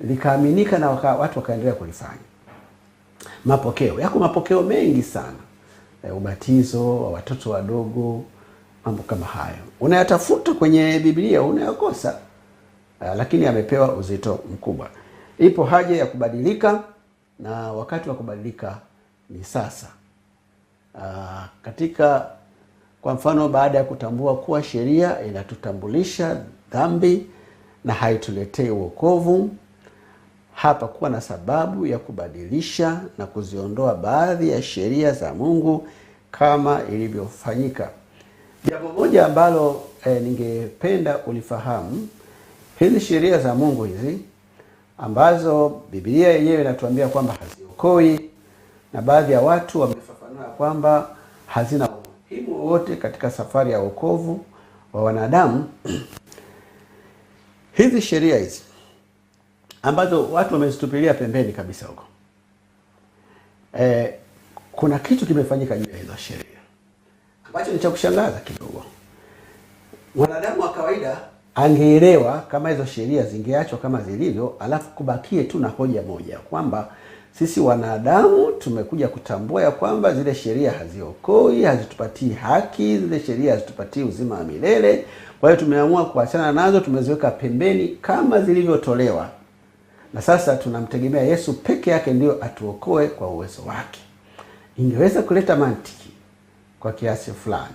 A: likaaminika na watu wakaendelea kulifanya. Mapokeo, yako mapokeo mengi sana. Ubatizo wa watoto wadogo, mambo kama hayo. Unayatafuta kwenye Biblia, unayakosa. Lakini amepewa uzito mkubwa. Ipo haja ya kubadilika, na wakati wa kubadilika ni sasa. Kwa mfano, baada ya kutambua kuwa sheria inatutambulisha dhambi na haituletei wokovu, hapa kuwa na sababu ya kubadilisha na kuziondoa baadhi ya sheria za Mungu kama ilivyofanyika. Jambo moja ambalo ningependa ulifahamu, hizi sheria za Mungu hizi ambazo Biblia yenyewe inatuambia kwamba haziokoi, na baadhi ya watu wamefafanua kwamba hazina umuhimu wote katika safari ya wokovu wa wanadamu. Hizi sheria hizi ambazo watu wamezitupilia pembeni kabisa huko, kuna kitu kimefanyika juu ya hizo sheria ambacho ni cha kushangaza kidogo. Wanadamu wa kawaida angeelewa kama hizo sheria zingeachwa kama zilivyo, alafu kubakie tu na hoja moja kwamba sisi wanadamu tumekuja kutambua ya kwamba zile sheria haziokoi, hazitupatii haki, zile sheria hazitupatii uzima wa milele. Kwa hiyo tumeamua kuachana nazo, tumeziweka pembeni kama zilivyotolewa. Na sasa tunamtegemea Yesu peke yake ndio atuokoe kwa uwezo wake. Ingeweza kuleta mantiki kwa kiasi fulani.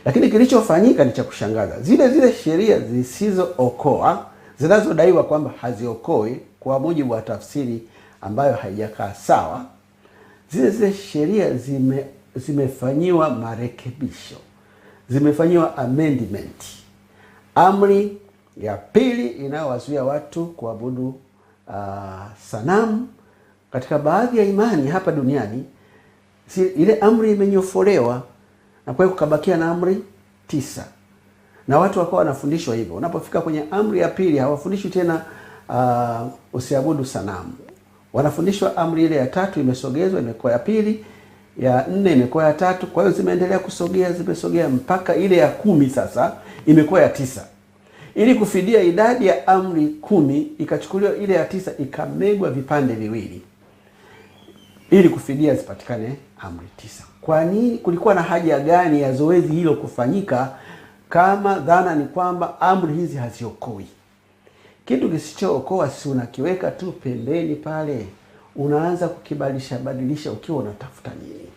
A: Lakini kilichofanyika ni cha kushangaza. Zile sheria zisizookoa, zinazodaiwa kwamba haziokoi kwa mujibu wa tafsiri ambayo haijakaa sawa, zile sheria zimefanyiwa marekebisho, zimefanyiwa amendment. Amri ya pili inayowazuia watu kuabudu sanamu katika baadhi ya imani hapa duniani, ile amri imenyofolewa, na kwa hiyo kukabakia na amri 9, na watu wakawa wanafundishwa hivyo. Unapofika kwenye amri ya pili hawafundishwi tena usiabudu sanamu, wanafundishwa amri ile ya 3 imesogezwa, imekuwa ya pili, ya 4 imekuwa ya 3. Kwa hiyo zimeendelea zimesogea mpaka ile ya 10 sasa imekuwa ya 9. Ili kufidia idadi ya amri 10 ikachukuliwa ile ya 9 ikamegwa vipande viwili ili kufidia zipatikane amri 9. Kwa nini? Kulikuwa na haja gani ya zoezi hilo kufanyika kama dhana ni kwamba amri hizi haziokoi? Kitu kisichookoa si unakiweka tu pembeni pale, unaanza badilisha ukiwa unatafuta nini?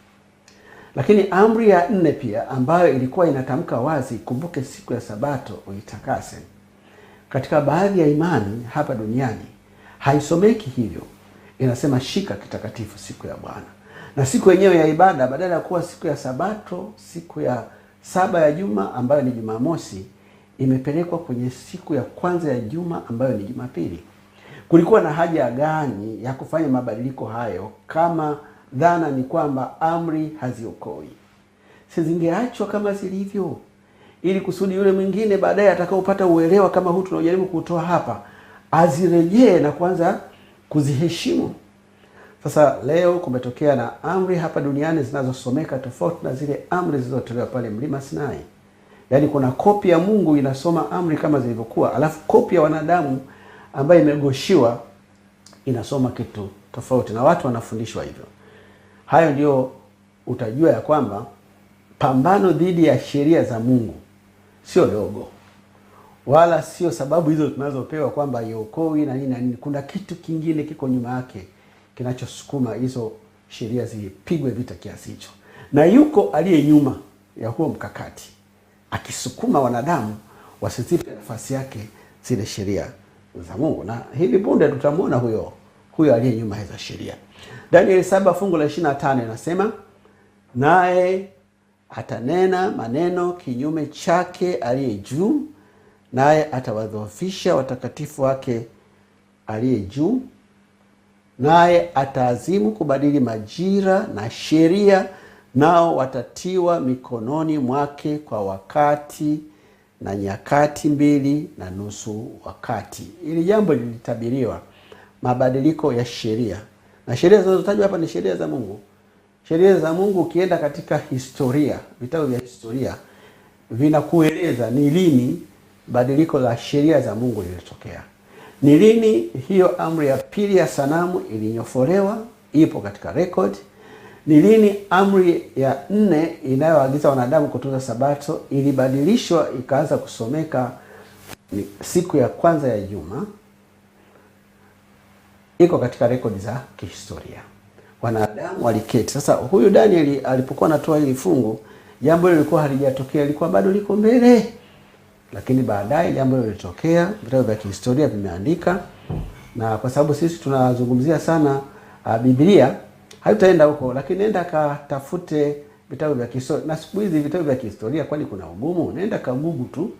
A: Lakini amri ya 4 pia ambayo ilikuwa inatamka wazi, kumbuke siku ya Sabato uitakase, katika baadhi ya imani hapa duniani haisomeki hivyo. Inasema shika kitakatifu siku ya Bwana. Na siku yenyewe ya ibada badala ya kuwa siku ya Sabato, siku ya 7 ya juma ambayo ni Jumamosi, imepelekwa kwenye siku ya kwanza ya juma ambayo ni Jumapili. Kulikuwa na haja gani ya kufanya mabadiliko hayo kama dhana ni kwamba amri haziokoi? Zingeachwa kama zilivyo, ili kusudi yule mwingine baadaye atakaopata uelewa kama huu tunaojaribu kutoa hapa azirejee na kuanza kuziheshimu. Sasa leo kumetokea na amri hapa duniani zinazosomeka tofauti na zile amri zilizotolewa pale Mlima Sinai. Yaani kuna kopi ya Mungu inasoma amri kama zilivyokuwa, alafu kopi ya wanadamu ambayo imegoshiwa inasoma kitu tofauti, na watu wanafundishwa hivyo. Hayo ndio utajua ya kwamba pambano dhidi ya sheria za Mungu sio dogo, wala sio sababu hizo tunazopewa kwamba iokoi na nini. Kuna kitu kingine kiko nyuma yake kinachosukuma hizo sheria zipigwe vita kiasi hicho, na yuko aliye nyuma ya huo mkakati akisukuma wanadamu wasizipe nafasi yake zile sheria za Mungu. Na hivi punde tutamwona huyo aliye nyuma hizo sheria. Danieli 7 fungu la 25 inasema, naye atanena maneno kinyume chake aliye juu, naye atawadhoofisha watakatifu wake aliye juu, naye ataazimu kubadili majira na sheria, nao watatiwa mikononi mwake kwa wakati na nyakati 2.5 wakati. Ili jambo lilitabiriwa, mabadiliko ya sheria. Na sheria zinazotajwa hapa ni sheria za Mungu. Sheria za Mungu ukienda katika historia, vitabu vya historia vinakueleza ni lini badiliko la sheria za Mungu lilitokea. Ni lini hiyo amri ya pili ya sanamu ilinyofolewa, ipo katika record. Ni lini amri ya 4 inayoagiza wanadamu kutunza Sabato ilibadilishwa ikaanza kusomeka siku ya kwanza ya juma, iko katika rekodi za kihistoria. Wanadamu waliketi. Sasa huyu Danieli alipokuwa anatoa hili fungu, jambo hilo lilikuwa halijatokea, lilikuwa bado liko mbele. Lakini baadaye jambo hilo lilitokea, vitabu vya kihistoria vimeandika. Na kwa sababu sisi tunazungumzia sana Biblia, hatutaenda huko, lakini nenda katafute vitabu vya kihistoria. Na siku hizi vitabu vya kihistoria kwani kuna ugumu? Nenda kagugu tu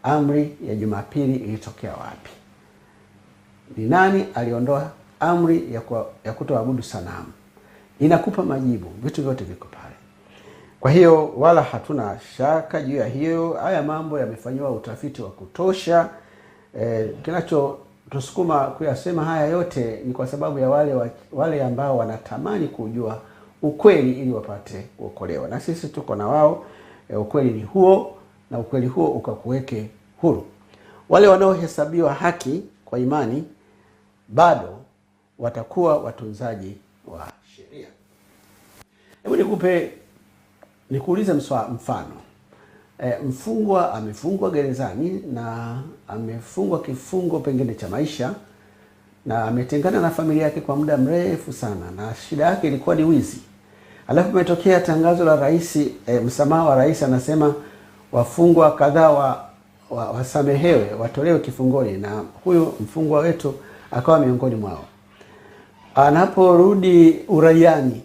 A: amri ya Jumapili ilitokea wapi? Ni nani aliondoa amri ya kutoabudu sanamu? Inakupa majibu, vitu vyote viko pale. Kwa hiyo wala hatuna shaka juu ya hiyo. Haya mambo yamefanywa utafiti wa kutosha. Kinachotusukuma kuyasema haya yote ni kwa sababu ya wale ambao wanatamani kujua ukweli ili wapate kuokolewa. Na sisi tuko na wao. Ukweli ni huo, na ukweli huo ukakuweke huru. Wale wanaohesabiwa haki kwa imani bado watakuwa watunzaji wa sheria. Hebu nikuulize mfano. Mfungwa amefungwa gerezani na amefungwa kifungo pengine cha maisha, na ametengana na familia yake kwa muda mrefu sana, na shida yake ilikuwa ni wizi. Alafu umetokea tangazo la rais, msamaha wa rais, anasema wafungwa kadhaa wasamehewe, watolewe kifungoni, na huyu mfungwa wetu akawa miongoni mwao. Anaporudi uraiani,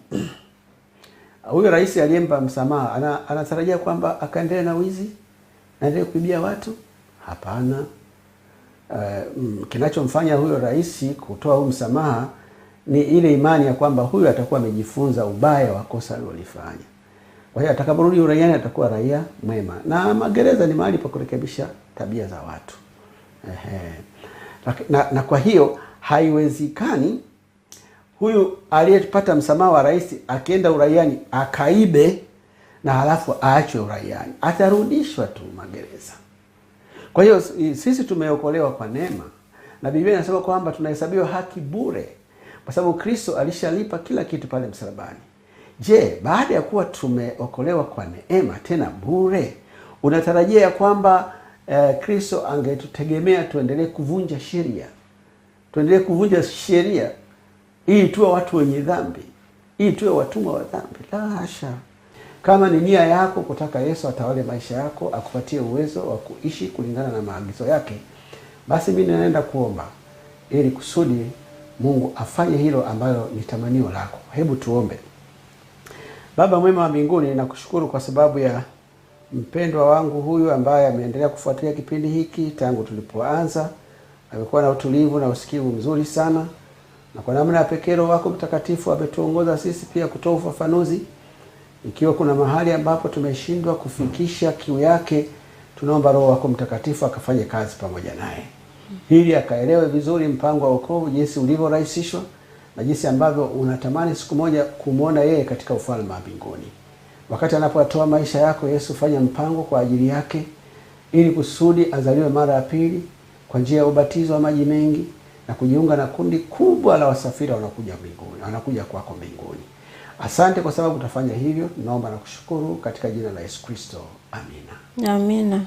A: huyu rais aliyempa msamaha anatarajia kwamba akaendelea na wizi, aendelee kuibia watu? Hapana. Kinachomfanya huyo rais kutoa huu msamaha ni ile imani ya kwamba huyu atakuwa amejifunza ubaya wa kosa alilofanya. Kwa hiyo atakaporudi uraiani atakuwa raia mwema, na magereza ni mahali pa kurekebisha tabia za watu. Na kwa hiyo haiwezekani huyu aliyepata msamaha wa rais akienda uraiani akaibe na halafu aachwe uraiani, atarudishwa tu magereza. Kwa hiyo sisi tumeokolewa kwa neema, na Biblia inasema kwamba tunahesabiwa haki bure kwa sababu Kristo alishalipa kila kitu pale msalabani. Je, baada ya kuwa tumeokolewa kwa neema tena bure, unatarajia ya kwamba Kristo angetutegemea tuendelee kuvunja sheria? Tuendelee kuvunja sheria ili tuwe watu wenye dhambi, ili tuwe watumwa wa dhambi? La hasha. Kama ni nia yako kutaka Yesu atawale maisha yako, akupatie uwezo wa kuishi kulingana na maagizo yake, basi mimi naenda kuomba ili kusudi Mungu afanye hilo ambalo ni tamanio lako. Hebu tuombe. Baba mwema wa mbinguni, nakushukuru kwa sababu ya mpendwa wangu huyu ambaye ameendelea kufuatilia kipindi hiki tangu tulipoanza. Amekuwa na utulivu na usikivu mzuri sana, na kwa namna ya pekee Roho wako Mtakatifu ametuongoza sisi pia kutoa ufafanuzi. Ikiwa kuna mahali ambapo tumeshindwa kufikisha kiu yake, tunaomba Roho wako Mtakatifu akafanye kazi pamoja naye, ili akaelewe vizuri mpango wa wokovu, jinsi ulivyorahisishwa na jinsi ambavyo unatamani siku moja kumuona yeye katika ufalme wa mbinguni. Wakati anapotoa maisha yako, Yesu, fanya mpango kwa ajili yake ili kusudi azaliwe mara ya pili kwa njia ya ubatizo wa maji mengi na kujiunga na kundi kubwa la wasafiri wanakuja mbinguni, wanakuja kwako mbinguni. Asante kwa sababu utafanya hivyo. Naomba na kushukuru katika jina la Yesu Kristo. Amina.
B: Amina.